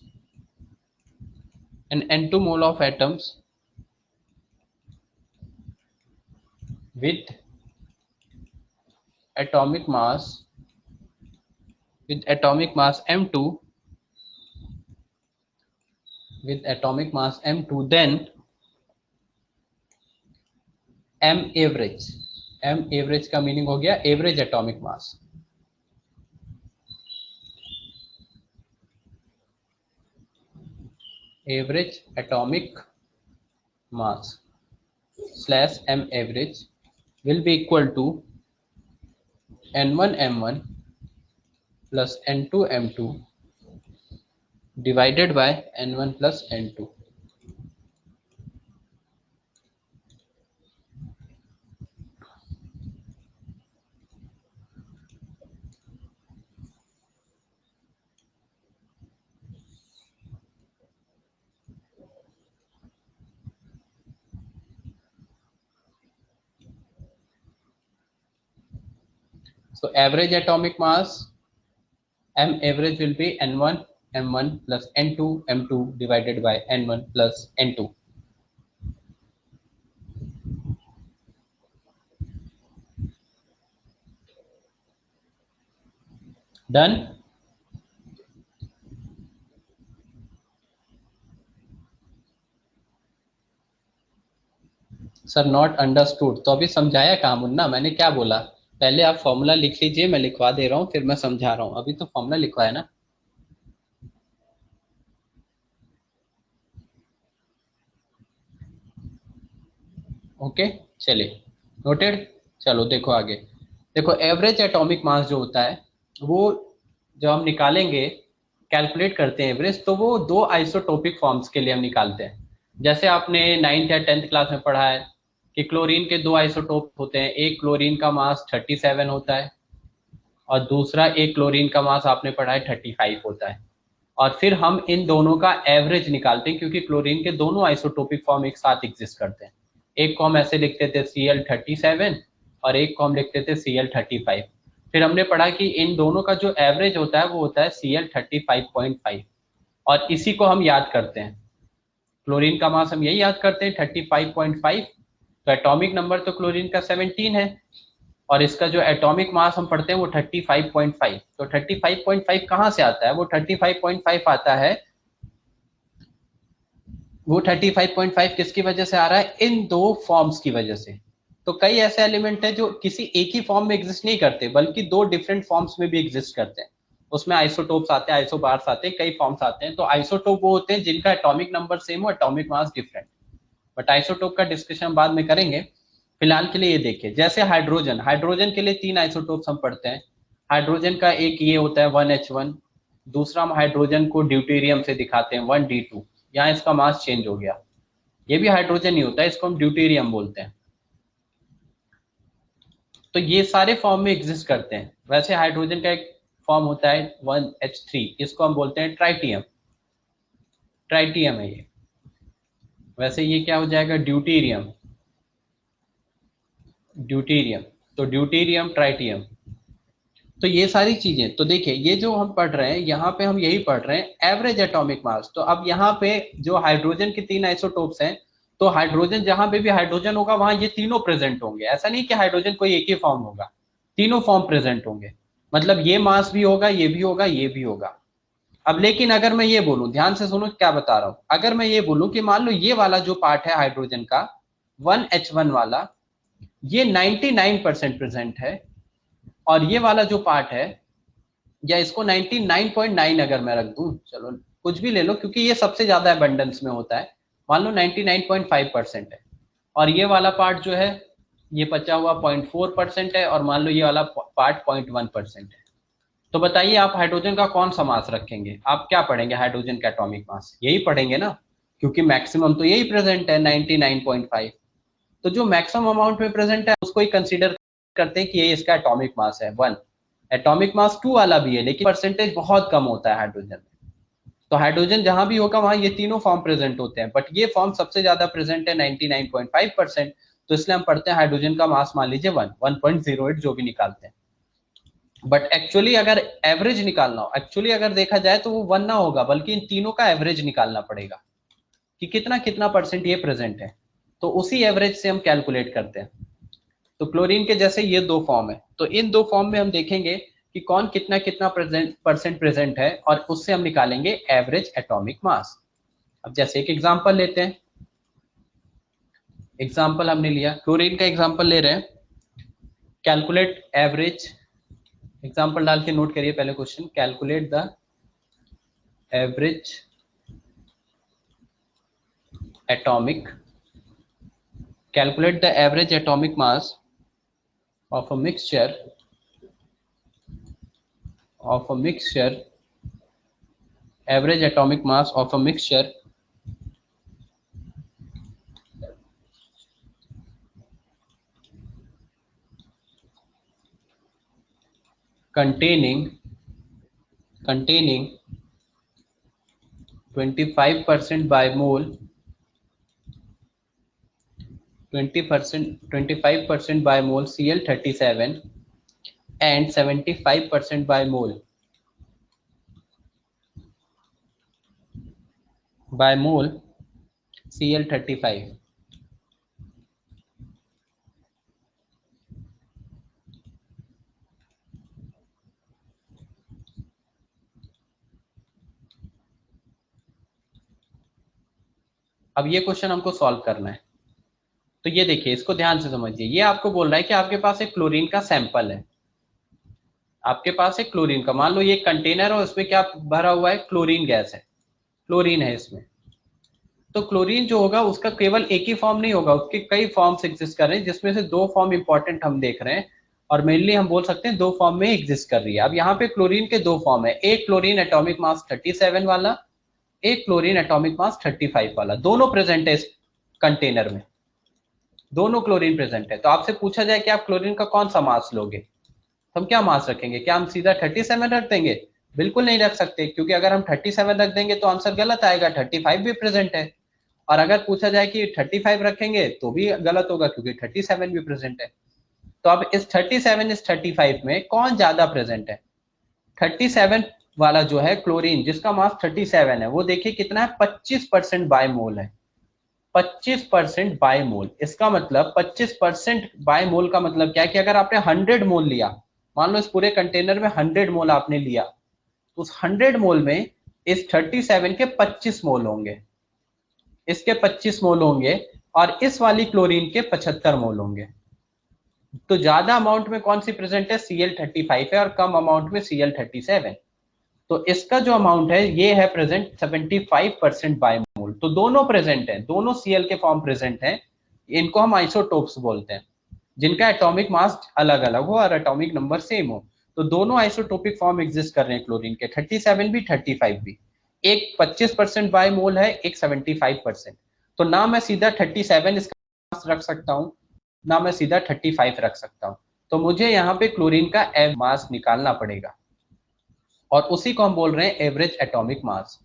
and n2 mole of atoms with atomic mass m2, with atomic mass m2, then m average का meaning हो गया average atomic mass, average atomic mass slash m average will be equal to n1 m1 plus n2 m2 divided by n1 plus n2. So average atomic mass m average will be n1 m1 plus n2 m2 divided by n1 plus n2. Done? Sir not understood, तो अभी समझाया कहाँ मुन्ना, मैंने क्या बोला, पहले आप formula लिख लीजिए, मैं लिखवा दे रहा हूँ, फिर मैं समझा रहा हूँ, अभी तो फॉर्मूला लिखवाया ना। ओके चलिए, नोटेड। चलो देखो आगे, देखो एवरेज एटॉमिक मास जो होता है वो जब हम निकालेंगे, कैलकुलेट करते हैं एवरेज, तो वो दो आइसोटोपिक फॉर्म्स के लिए हम निकालते हैं। जैसे आपने 9th या 10th क्लास में पढ़ा है कि क्लोरीन के दो आइसोटोप होते हैं, एक क्लोरीन का मास 37 होता है और दूसरा एक क्लोरीन का मास आपने पढ़ा है 35 होता है, और फिर हम इन दोनों का एवरेज निकालते हैं क्योंकि क्लोरीन के दोनों आइसोटोपिक फॉर्म एक साथ एग्जिस्ट करते हैं। एक को हम ऐसे लिखते थे Cl37 और एक को हम लिखते थे Cl35। फिर हमने पढ़ा कि इन दोनों का जो एवरेज होता है वो होता है Cl35.5, और इसी को हम याद करते हैं। क्लोरीन का मास हम यही याद करते हैं 35.5, तो एटॉमिक नंबर तो क्लोरीन का 17 है और इसका जो एटॉमिक मास हम पढ़ते हैं वो 35.5। तो 35.5 कहाँ से आता है, वो 35.5 आता है, वो 35.5 किसकी वजह से आ रहा है, इन दो फॉर्म्स की वजह से। तो कई ऐसे एलिमेंट है जो किसी एक ही फॉर्म में एग्जिस्ट नहीं करते बल्कि दो डिफरेंट फॉर्म्स में भी एग्जिस्ट करते हैं, उसमें आइसोटोप्स आते हैं, आइसोबार्स आते हैं, कई फॉर्म्स आते हैं। तो आइसोटोप वो होते हैं जिनका एटॉमिक नंबर सेम हो, atomic mass different, but isotope का डिस्कशन बाद में करेंगे। फिलहाल के लिए ये देखिए, जैसे हाइड्रोजन के लिए 3 आइसोटोप्स हम पढ़ते हैं। हाइड्रोजन का एक ये होता है 1H1, दूसरा हम हाइड्रोजन को ड्यूटेरियम से दिखाते हैं 1D2, यहाँ इसका मास चेंज हो गया, ये भी हाइड्रोजन ही होता है, इसको हम ड्यूटेरियम बोलते हैं। तो ये सारे फॉर्म में एग्जिस्ट करते हैं। वैसे हाइड्रोजन का एक फॉर्म होता है 1H3, इसको हम बोलते हैं ट्राइटियम, ट्राइटियम है ये। वैसे ये क्या हो जाएगा, ड्यूटेरियम, ड्यूटेरियम, तो ड्यूटेरियम ट्राइटियम। तो ये सारी चीजें, तो देखिए ये जो हम पढ़ रहे हैं यहाँ पे हम यही पढ़ रहे हैं एवरेज एटॉमिक मास। तो अब यहाँ पे जो हाइड्रोजन के 3 आइसोटोप्स हैं, तो हाइड्रोजन जहां पे भी हाइड्रोजन होगा वहां ये तीनों प्रेजेंट होंगे, ऐसा नहीं कि हाइड्रोजन कोई एक ही फॉर्म होगा, तीनों फॉर्म प्रेजेंट होंगे, मतलब ये मास भी होगा, ये भी होगा, ये भी होगा। अब लेकिन अगर मैं ये बोलूं, ध्यान से सुनो क्या बता रहा हूं, अगर मैं ये बोलूं कि मान लो ये वाला जो पार्ट है हाइड्रोजन का 1H1 वाला, ये 99% प्रेजेंट है, और ये वाला जो पार्ट है, या इसको 99.9 अगर मैं रख दूं, चलो कुछ भी ले लो क्योंकि ये सबसे ज्यादा अबंडेंस में होता है, मान लो 99.5% है, और ये वाला पार्ट जो है ये बचा हुआ 0.4% है, और मान लो ये वाला पार्ट 0.1% है। तो बताइए आप हाइड्रोजन का कौन सा मास रखेंगे? आप क्या पढ़ेंगे? हाइड्रोजन का एटॉमिक मास यही पढ़ेंगे ना, क्योंकि मैक्सिमम तो यही प्रेजेंट है 99.5। तो जो मैक्सिमम अमाउंट में प्रेजेंट है उसको ही कंसीडर करते हैं कि ये इसका एटॉमिक मास है 1। एटॉमिक मास 2 वाला भी है, लेकिन परसेंटेज बहुत कम होता है हाइड्रोजन में। तो हाइड्रोजन जहां भी होगा वहां ये तीनों फॉर्म प्रेजेंट होते हैं, बट ये फॉर्म सबसे ज्यादा प्रेजेंट है 99.5%। तो इसलिए हम पढ़ते हैं हाइड्रोजन का मास मान लीजिए 1.08 जो भी निकालते हैं। बट एक्चुअली अगर एवरेज निकालना हो, एक्चुअली अगर देखा जाए तो वो 1 ना होगा, बल्कि इन तीनों का एवरेज निकालना पड़ेगा कि कितना कितना परसेंट ये प्रेजेंट है। तो उसी एवरेज से हम कैलकुलेट करते हैं। तो क्लोरीन के जैसे ये दो फॉर्म है, तो इन दो फॉर्म में हम देखेंगे कि कौन कितना कितना परसेंट प्रेजेंट है, और उससे हम निकालेंगे एवरेज एटॉमिक मास। अब जैसे एक एग्जांपल लेते हैं। एग्जांपल हमने लिया, क्लोरीन का एग्जांपल ले रहे हैं। कैलकुलेट एवरेज, एग्जांपल डाल के नोट करिए पहले question. Calculate the average atomic, calculate the average atomic mass of a mixture average atomic mass of a mixture containing 25% by mole 25% by mole Cl37 and 75% by mole Cl35। अब ये question हमको solve करना है। तो ये देखिए, इसको ध्यान से समझिए। ये आपको बोल रहा है कि आपके पास एक क्लोरीन का सैंपल है। आपके पास एक क्लोरीन का, मान लो ये कंटेनर है, उसमें क्या भरा हुआ है? क्लोरीन गैस है, क्लोरीन है इसमें। तो क्लोरीन जो होगा उसका केवल एक ही फॉर्म नहीं होगा, उसके कई फॉर्म्स एग्जिस्ट कर रहे हैं, जिसमें से दो फॉर्म इंपॉर्टेंट हम देख रहे हैं, और मेनली हम बोल सकते हैं दो फॉर्म में एग्जिस्ट कर रही है। अब यहाँ पे क्लोरीन के दो फॉर्म है, एक क्लोरीन एटॉमिक मास 37 वाला, एक क्लोरीन एटॉमिक मास 35 वाला। दोनों प्रेजेंट है इस कंटेनर में, दोनों क्लोरीन प्रेजेंट है। तो आपसे पूछा जाए कि आप क्लोरीन का कौन सा मास लोगे, तो हम क्या मास रखेंगे? क्या हम सीधा 37 रख देंगे? बिल्कुल नहीं रख सकते, क्योंकि अगर हम 37 रख देंगे तो आंसर गलत आएगा, 35 भी प्रेजेंट है। और अगर पूछा जाए कि 35 रखेंगे तो भी गलत होगा, क्योंकि 37 भी प्रेजेंट है। तो अब इस 37 इस 35 में कौन ज्यादा प्रेजेंट है? 37 वाला जो है क्लोरीन, जिसका मास 37 है, वो देखिए कितना है, 25% बाय मोल है। 25% बाय मोल, इसका मतलब 25% बाय मोल का मतलब क्या है कि अगर आपने 100 मोल लिया, मान लो इस पूरे कंटेनर में 100 मोल आपने लिया, तो उस 100 मोल में इस 37 के 25 मोल होंगे, इसके 25 मोल होंगे, और इस वाली क्लोरीन के 75 मोल होंगे। तो ज्यादा अमाउंट में कौन सी प्रेजेंट है? Cl35 है, और कम अमाउंट में Cl37। तो इसका जो अमाउंट है ये है प्रेजेंट 75% बाय मोल। तो दोनों प्रेजेंट है, दोनों Cl के फॉर्म प्रेजेंट है। इनको हम आइसोटोप्स बोलते हैं, जिनका एटॉमिक मास अलग अलग हो और एटॉमिक नंबर सेम हो। तो दोनों आइसोटोपिक फॉर्म एग्जिस्ट कर रहे हैं क्लोरीन के, 37 भी 35 भी। एक 25% बाय मोल है, एक 75%। तो ना मैं सीधा 37 इसका मास रख सकता हूँ, ना मैं सीधा 35 रख सकता हूँ। तो मुझे यहाँ पे क्लोरीन का मास निकालना पड़ेगा, और उसी को हम बोल रहे हैं एवरेज एटॉमिक मास।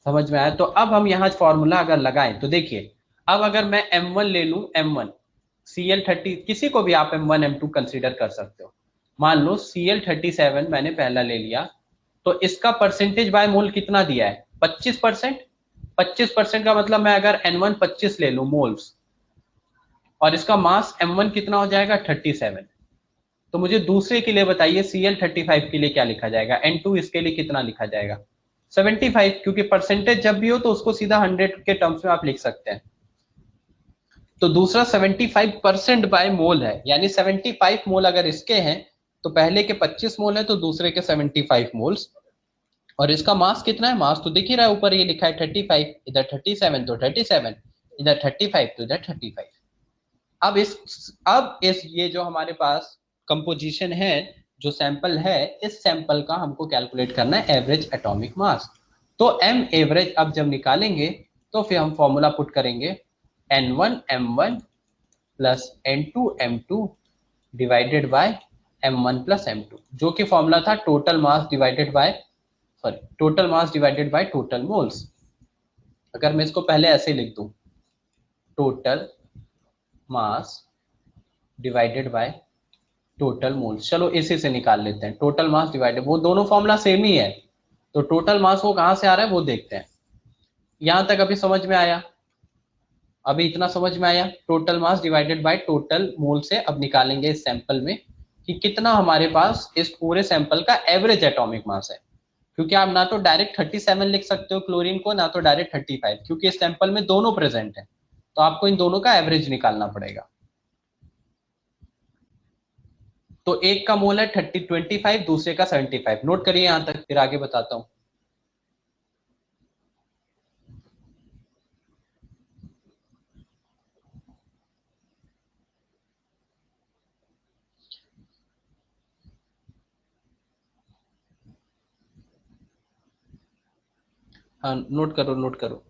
समझ में आया? तो अब हम यहाँ फॉर्मूला अगर लगाएं तो देखिए, अब अगर मैं M1 ले लूं, M1 Cl30, किसी को भी आप M1 M2 कंसीडर कर सकते हो। मान लो Cl37 मैंने पहला ले लिया, तो इसका परसेंटेज बाय मोल कितना दिया है? 25%। 25% का मतलब मैं अगर N1 25 ले लूं मोल्स, और इसका मास M1 कितना हो जाएगा? 37। तो मुझे दूसरे के लिए बताइए, Cl35 के लिए क्या लिखा जाएगा? N2 इसके लिए कितना लिखा जाएगा? 75, क्योंकि परसेंटेज जब भी हो तो उसको सीधा 100 के टर्म्स में आप लिख सकते हैं। तो दूसरा 75% बाय मोल है, यानी 75 मोल अगर इसके हैं तो पहले के 25 मोल है, तो दूसरे के 75 मोल्स और इसका मास कितना है, मास तो दिख ही रहा है, ऊपर ये लिखा है 35, इधर 37 तो 37, इधर 35 तो इधर 35। अब इस ये जो हमारे पास कंपोजिशन है, जो सैंपल है, इस सैंपल का हमको कैलकुलेट करना है एवरेज एटॉमिक मास। तो एम एवरेज अब जब निकालेंगे तो फिर हम फॉर्मूला पुट करेंगे N1 M1 plus N2 M2 divided bye M1 plus M2, जो कि फॉर्मूला था total mass divided bye, sorry, total mass divided by total moles. अगर मैं इसको पहले ऐसे लिख दूं, total mass divided by total moles, चलो इसी से निकाल लेते हैं, टोटल मास डिवाइडेड, वो दोनों फॉर्मूला सेम ही है, तो टोटल मास वो कहां से आ रहा है वो देखते हैं। यहां तक अभी समझ में आया, अभी इतना समझ में आया, total mass divided by total mole से अब निकालेंगे इस सैंपल में कि कितना हमारे पास इस पूरे सैंपल का एवरेज एटॉमिक मास है। क्योंकि आप ना तो डायरेक्ट 37 लिख सकते हो क्लोरीन को, ना तो डायरेक्ट 35, क्योंकि इस सैंपल में दोनों प्रेजेंट है, तो आपको इन दोनों का एवरेज निकालना पड़ेगा। तो एक का मोल है 25, दूसरे का 75, नोट करिए यहां तक, फिर आगे बताता हूं। हाँ, नोट करो नोट करो।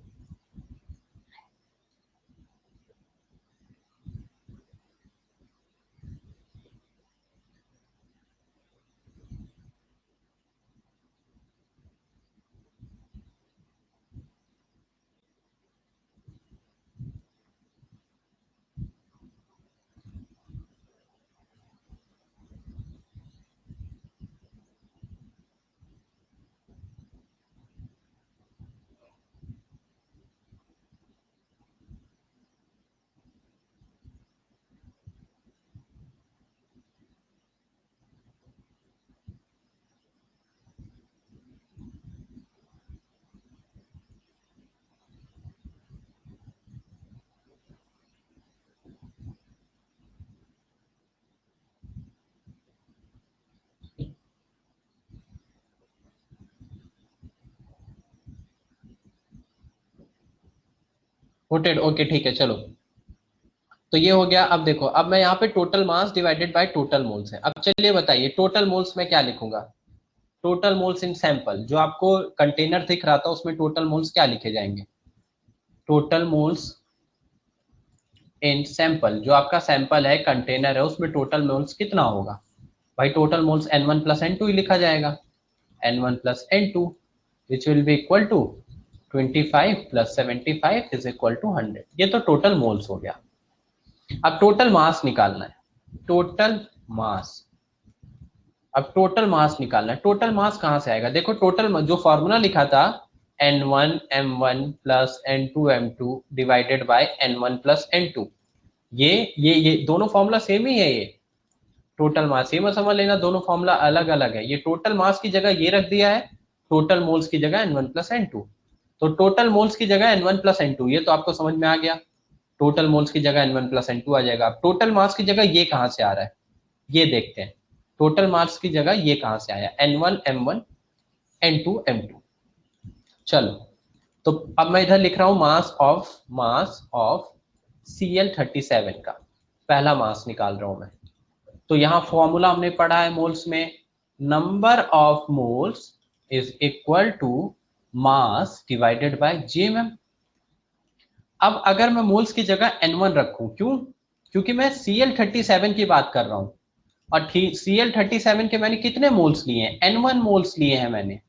नोटेड, ओके ठीक है चलो। तो ये हो गया। अब देखो, अब मैं यहाँ पे total mass divided by total moles है। अब चलिए बताइए टोटल मोल्स में क्या लिखूंगा, टोटल मोल्स इन सैंपल, जो आपको कंटेनर दिख रहा था उसमें टोटल मोल्स क्या लिखे जाएंगे, टोटल मोल्स इन सैंपल, जो आपका सैंपल है कंटेनर है उसमें टोटल मोल्स कितना होगा, भाई टोटल मोल्स N1 + N2 ही लिखा जाएगा, N1 + N2 which will be equal to 25 + 75 is equal to 100। ये तो टोटल मोल्स हो गया। अब टोटल मास निकालना है, टोटल मास, अब टोटल मास निकालना है। टोटल मास कहां से आएगा, देखो टोटल जो फॉर्मूला लिखा था N1 M1 plus N2 M2 divided by N1 + N2, ये दोनों फॉर्मूला सेम ही है, ये टोटल मास, ये मत समझ लेना दोनों फॉर्मूला अलग अलग है। ये टोटल मास की जगह ये रख दिया है, टोटल मोल्स की जगह N1 + N2, तो टोटल मोल्स की जगह N1 + N2, ये तो आपको समझ में आ गया, टोटल मोल्स की जगह N1 + N2 आ जाएगा। अब टोटल मास की जगह ये कहां से आ रहा है, ये देखते हैं, टोटल मास की जगह ये कहां से आया, N1 M1 N2 M2। चलो, तो अब मैं इधर लिख रहा हूं मास ऑफ Cl37 का पहला मास निकाल रहा हूं मैं। तो यहां फॉर्मूला हमने पढ़ा है मोल्स में, number of moles is equal to mass divided by GMM. अब अगर मैं मोल्स की जगह N1 रखूं, क्यों, क्योंकि मैं Cl37 की बात कर रहा हूं, और Cl37 के मैंने कितने मोल्स लिए हैं, N1 मोल्स लिए हैं मैंने,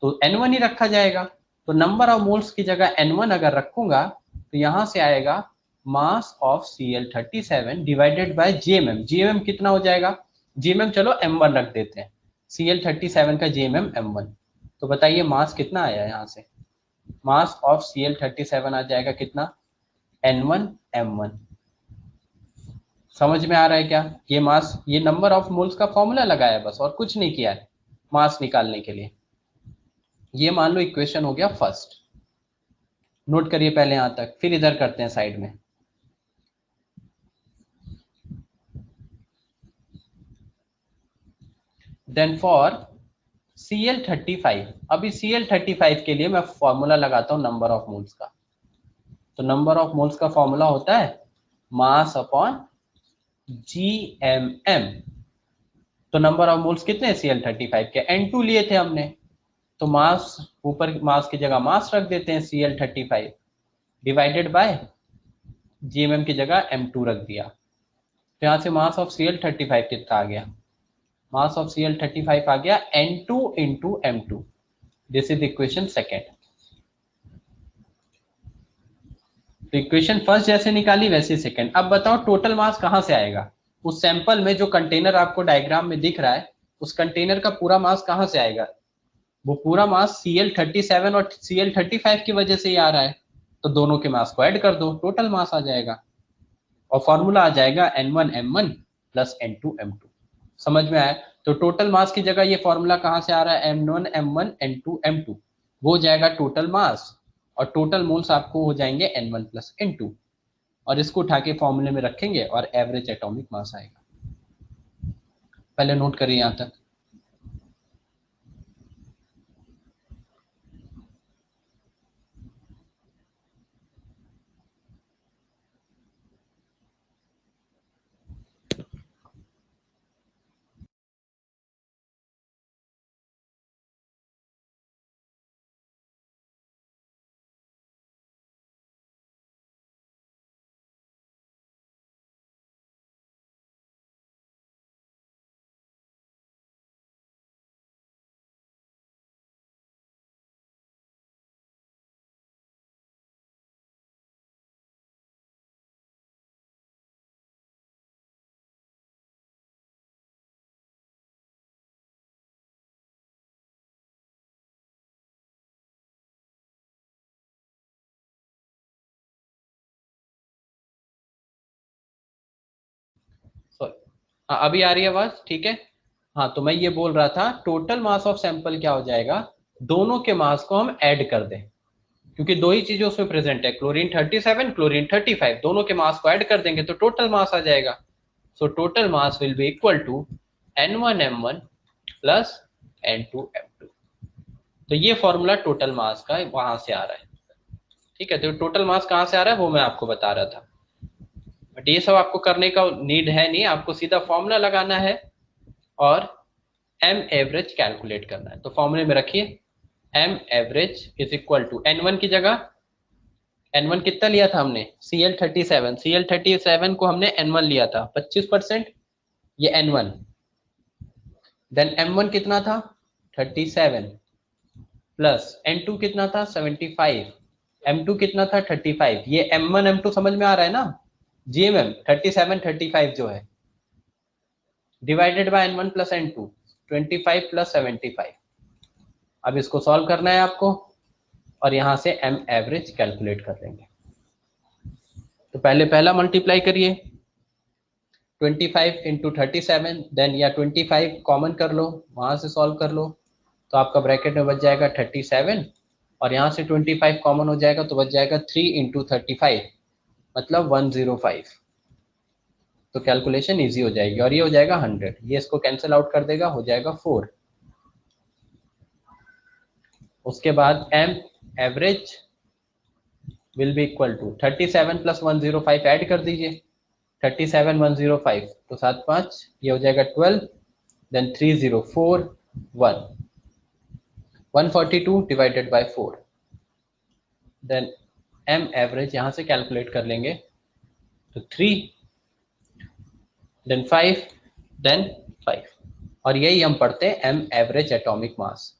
तो N1 ही रखा जाएगा। तो नंबर ऑफ मोल्स की जगह N1 अगर रखूंगा तो यहां से आएगा mass of Cl37 divided by GMM. GMM कितना हो जाएगा, जीएमएम चलो M1 रख देते हैं, Cl37 का जीएमएम M1। तो बताइए मास कितना आया यहाँ से, मास ऑफ Cl37 आ जाएगा कितना, N1M1। समझ में आ रहा है क्या, ये मास, ये नंबर ऑफ मोल्स का फॉर्मूला लगाया बस, और कुछ नहीं किया है मास निकालने के लिए। ये मान लो इक्वेशन हो गया फर्स्ट, नोट करिए पहले यहां तक, फिर इधर करते हैं साइड में। देन फॉर Cl35, अभी Cl35 के लिए मैं फॉर्मूला लगाता हूं नंबर ऑफ मोल्स का। तो नंबर ऑफ मोल्स का फॉर्मूला होता है मास अपॉन GMM। तो नंबर ऑफ मोल्स कितने Cl35 के, N2 लिए थे हमने, तो मास ऊपर मास की जगह मास रख देते हैं Cl35 डिवाइडेड बाय GMM की जगह M2 रख दिया। तो यहाँ से मास ऑफ Cl35 कितना आ गया, मास ऑफ Cl35 आ गया N2 into M2। This is equation second. तो इक्वेशन फर्स्ट जैसे निकाली वैसे सेकंड। अब बताओ टोटल मास कहां से आएगा, उस सैंपल में जो कंटेनर आपको डायग्राम में दिख रहा है उस कंटेनर का पूरा मास कहां से आएगा, वो पूरा मास Cl37 और Cl35 की वजह से ही आ रहा है। तो दोनों के मास को ऐड कर दो, टोटल मास आ जाएगा और फॉर्मूला आ जाएगा N1M1 प्लस N2M2। समझ में आया। तो टोटल मास की जगह ये फॉर्मूला कहां से आ रहा है, M1M1 N2M2, वो हो जाएगा टोटल मास और टोटल मोल्स आपको हो जाएंगे N1 प्लस N2 और इसको उठा के फॉर्मूले में रखेंगे और एवरेज एटॉमिक मास आएगा। पहले नोट करिए यहां तक। हाँ अभी आ रही है आवाज, ठीक है। हाँ तो मैं ये बोल रहा था टोटल मास ऑफ सैंपल क्या हो जाएगा, दोनों के मास को हम ऐड कर दें, क्योंकि दो ही चीजें उसमें प्रेजेंट है, क्लोरीन 37 क्लोरीन 35, दोनों के मास को ऐड कर देंगे तो टोटल मास आ जाएगा। So total mass will be equal to N1M1 plus N2M2। तो ये फॉर्मूला टोटल मास का वहां से आ रहा है, ठीक है। तो टोटल मास कहां से आ रहा है वो मैं आपको बता रहा था, बट ये सब आपको करने का नीड है नहीं, आपको सीधा फॉर्मूला लगाना है और एम एवरेज कैलकुलेट करना है। तो फॉर्मूले में रखिए M average is equal to N1 की जगह, N1 कितना लिया था हमने Cl37, Cl37 को हमने N1 लिया था 25%, ये N1। देन M1 कितना था 37 प्लस N2 कितना था 75, M2 कितना था 35, ये M1 M2 समझ में आ रहा है ना, GMM 37 35 जो है divided by N1 plus N2 25 plus 75। अब इसको सॉल्व करना है आपको और यहां से एम एवरेज कैलकुलेट कर लेंगे। तो पहले पहला मल्टीप्लाई करिए 25 इंटू 37, देन या 25 कॉमन कर लो, वहां से सॉल्व कर लो तो आपका ब्रैकेट में बच जाएगा 37 और यहाँ से 25 कॉमन हो जाएगा तो बच जाएगा 3 इंटू 35 मतलब 105। तो कैलकुलेशन इजी हो जाएगी और ये हो जाएगा 100, ये इसको कैंसिल आउट कर देगा, हो जाएगा 4। उसके बाद M average will be equal to 37 plus 105 add कर दीजिए, 37 105 तो 7 5 ये हो जाएगा 12, then 304 1 142 divided by 4, then M average यहाँ से कैलकुलेट कर लेंगे तो 3 देन 5 देन 5 और यही हम पढ़ते हैं M average atomic mass.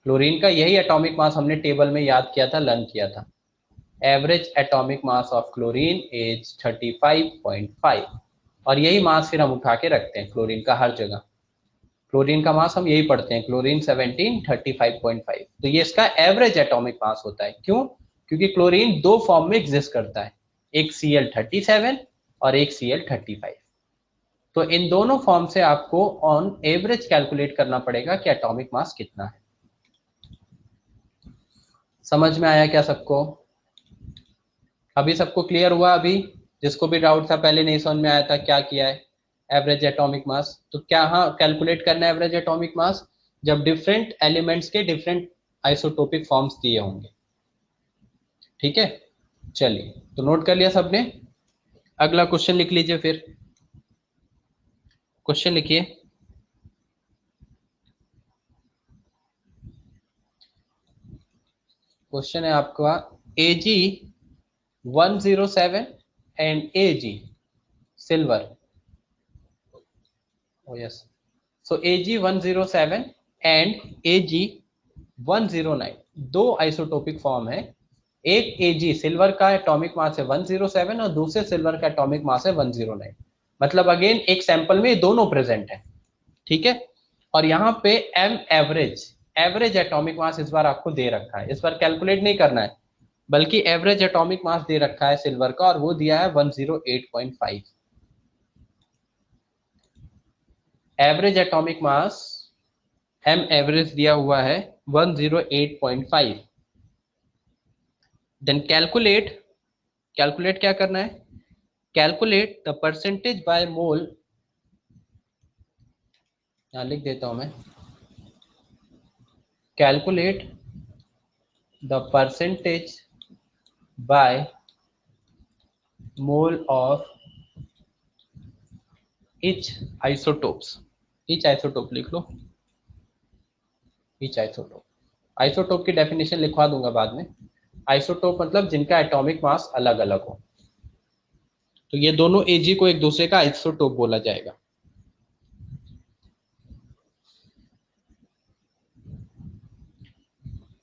Chlorine का यही एटॉमिक मास हमने टेबल में याद किया था, लर्न किया था। Average atomic mass of chlorine is 35.5 और यही मास फिर हम उठा के रखते हैं क्लोरीन का हर जगह। क्लोरीन का मास हम यही पढ़ते हैं, क्लोरीन 17 35.5। तो ये इसका एवरेज एटॉमिक मास होता है। क्यों? क्योंकि क्लोरीन दो फॉर्म में एग्जिस्ट करता है, एक Cl37 और एक Cl35। तो इन दोनों फॉर्म से आपको ऑन एवरेज कैलकुलेट करना पड़ेगा कि एटॉमिक मास कितना है। समझ में आया क्या सबको? अभी सबको क्लियर हुआ? अभी जिसको भी डाउट था पहले नहीं समझ में आया था क्या किया है एवरेज एटॉमिक मास, तो क्या हाँ कैलकुलेट करना है एवरेज एटॉमिक मास। जब डिफरेंट एलिमेंट्स के डिफरेंट आइसोटोपिक फॉर्म्स दिए होंगे। ठीक है, चलिए तो नोट कर लिया सबने। अगला क्वेश्चन लिख लीजिए, फिर क्वेश्चन लिखिए। क्वेश्चन है आपका AG107 and AG silver. oh yes, so AG107 and AG109 दो आइसोटोपिक फॉर्म है। एक AG सिल्वर का एटॉमिक मास है 107 और दूसरे सिल्वर का एटॉमिक मास है 109। मतलब अगेन एक सैंपल में दोनों प्रेजेंट है। ठीक है, और यहाँ पे एम एवरेज एटॉमिक मास इस बार आपको दे रखा है। इस बार कैलकुलेट नहीं करना है, बल्कि एवरेज एटॉमिक मास दे रखा है सिल्वर का, और वो दिया है 108.5। Average atomic mass M average दिया हुआ है 108.5। देन कैलकुलेट क्या करना है? Calculate the percentage by mole, यहां लिख देता हूं मैं, calculate the percentage by mole of each isotopes। each isotope लिख लो, each आइसोटोप। आइसोटोप की डेफिनेशन लिखवा दूंगा बाद में। आइसोटोप मतलब जिनका एटॉमिक मास अलग अलग हो। तो ये दोनों एजी को एक दूसरे का आइसोटोप बोला जाएगा।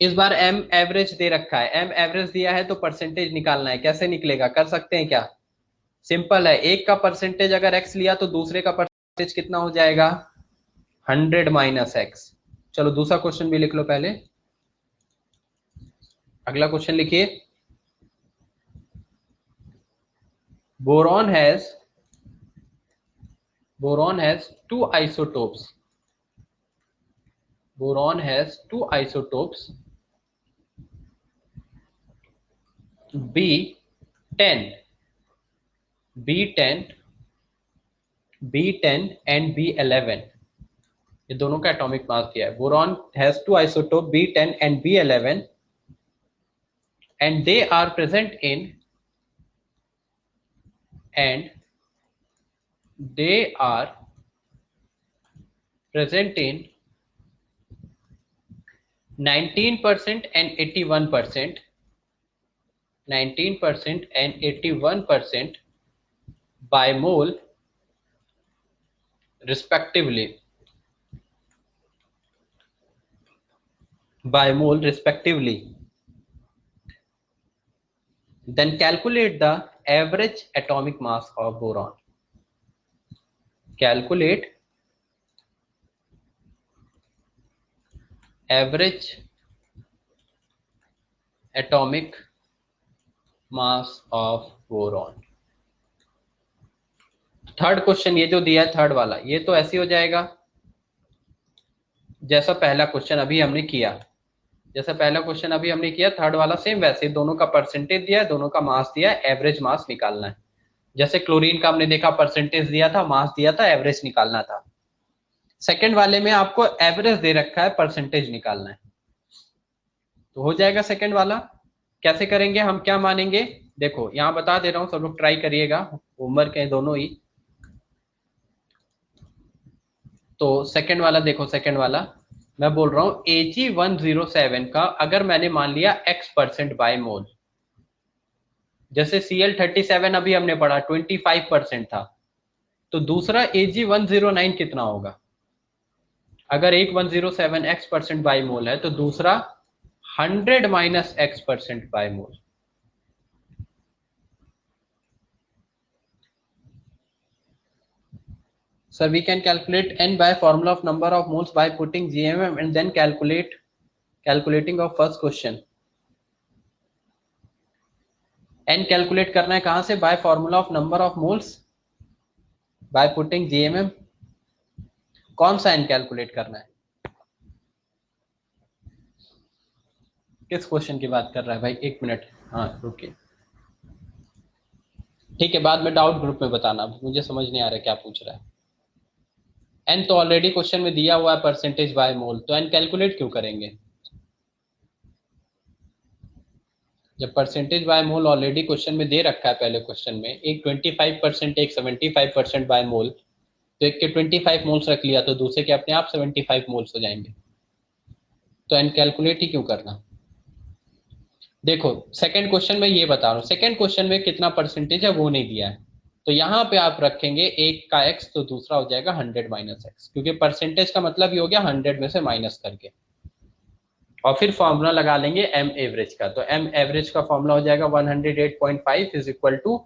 इस बार एम एवरेज दे रखा है, एम एवरेज दिया है तो परसेंटेज निकालना है। कैसे निकलेगा, कर सकते हैं क्या? सिंपल है, एक का परसेंटेज अगर एक्स लिया तो दूसरे का परसेंटेज कितना हो जाएगा? 100 माइनस एक्स। चलो दूसरा क्वेश्चन भी लिख लो पहले। अगला क्वेश्चन लिखिए। Boron has two isotopes. Boron has two isotopes B10 B10 and B11। ये दोनों का एटॉमिक मास दिया है। Boron has two isotope B10 and B11 and they are present in 19% and 81%, 19% and 81% by mole respectively, then calculate the average atomic mass of boron। calculate average atomic mass of boron। Third question ये जो दिया है third वाला, ये तो ऐसे हो जाएगा जैसा पहला क्वेश्चन अभी हमने किया। थर्ड वाला सेम वैसे, दोनों का परसेंटेज दिया है, दोनों का मास दिया है, एवरेज मास निकालना है। जैसे क्लोरीन का हमने देखा, परसेंटेज दिया था, मास दिया था, एवरेज निकालना था। सेकंड वाले में आपको एवरेज दे रखा है, परसेंटेज निकालना है। तो हो जाएगा सेकंड वाला। कैसे करेंगे हम, क्या मानेंगे? देखो यहां बता दे रहा हूं, सब लोग ट्राई करिएगा, होमवर्क है दोनों ही। तो सेकंड वाला देखो, सेकंड वाला मैं बोल रहा हूं AG107 का अगर मैंने मान लिया x% बाय मोल, जैसे Cl37 अभी हमने पढ़ा 25% था, तो दूसरा AG109 कितना होगा? अगर एक 107 x% बाय मोल है तो दूसरा 100 minus x% by mole. Sir, we can calculate n by formula of number of moles by putting GMM and then calculating of first question। n calculate करना है कहां से? By formula of number of moles by putting GMM। कौन सा n calculate करना है? किस question की बात कर रहा है भाई? एक मिनट, हाँ रुकिए, ठीक है, बाद में डाउट ग्रुप में बताना, मुझे समझ नहीं आ रहा क्या पूछ रहा है। एन तो ऑलरेडी क्वेश्चन में दिया हुआ है परसेंटेज बाय मोल, तो एन कैलकुलेट क्यों करेंगे जब percentage by mole already question में दे रखा है। पहले क्वेश्चन में एक 25%, एक 75% बाय मोल, तो एक के 25 मोल्स रख लिया तो दूसरे के अपने आप 75 मोल्स हो जाएंगे, तो एन कैलकुलेट ही क्यों करना। देखो सेकंड क्वेश्चन में ये बता रहा हूँ, सेकंड क्वेश्चन में कितना परसेंटेज है वो नहीं दिया है, तो यहाँ पे आप रखेंगे एक का x तो दूसरा हो जाएगा 100 माइनस एक्स, क्योंकि परसेंटेज का मतलब ये हो गया 100 में से माइनस करके, और फिर फॉर्मूला लगा लेंगे एम एवरेज का। तो एम एवरेज का फॉर्मूला हो जाएगा 108.5 is equal to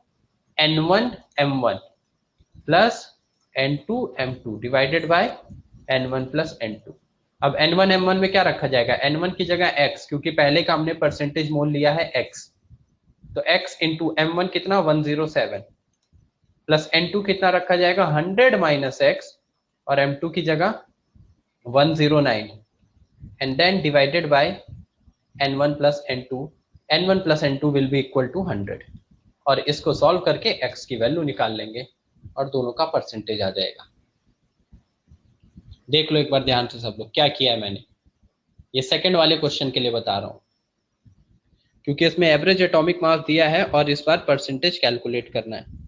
n1 m1 plus n2 m2 divided by n1 plus n2। अब n1 m1 में क्या रखा जाएगा, n1 की जगह x, क्योंकि पहले का हमने परसेंटेज मोल लिया है x, तो x इंटू m1 कितना 107 प्लस n2 कितना रखा जाएगा 100 माइनस x, और m2 की जगह 109 and then divided by n1 plus n2, n1 plus n2 will be equal to 100, और इसको सॉल्व करके x की वैल्यू निकाल लेंगे और दोनों का परसेंटेज आ जाएगा। देख लो एक बार ध्यान से सब लोग क्या किया है मैंने, ये सेकंड वाले क्वेश्चन के लिए बता रहा हूं, क्योंकि इसमें एवरेज एटॉमिक मास दिया है और इस बार परसेंटेज कैलकुलेट करना है।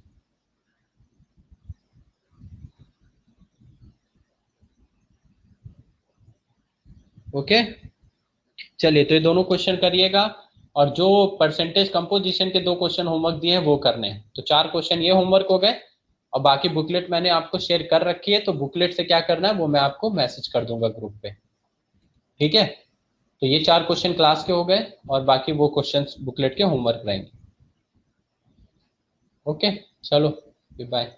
ओके चलिए, तो ये दोनों क्वेश्चन करिएगा, और जो परसेंटेज कंपोजिशन के 2 क्वेश्चन होमवर्क दिए हैं वो करने हैं। तो 4 क्वेश्चन ये होमवर्क हो गए, और बाकी बुकलेट मैंने आपको शेयर कर रखी है, तो बुकलेट से क्या करना है वो मैं आपको मैसेज कर दूंगा ग्रुप पे, ठीक है। तो ये 4 क्वेश्चन क्लास के हो गए, और बाकी वो क्वेश्चन बुकलेट के होमवर्क रहेंगे। ओके चलो बाय।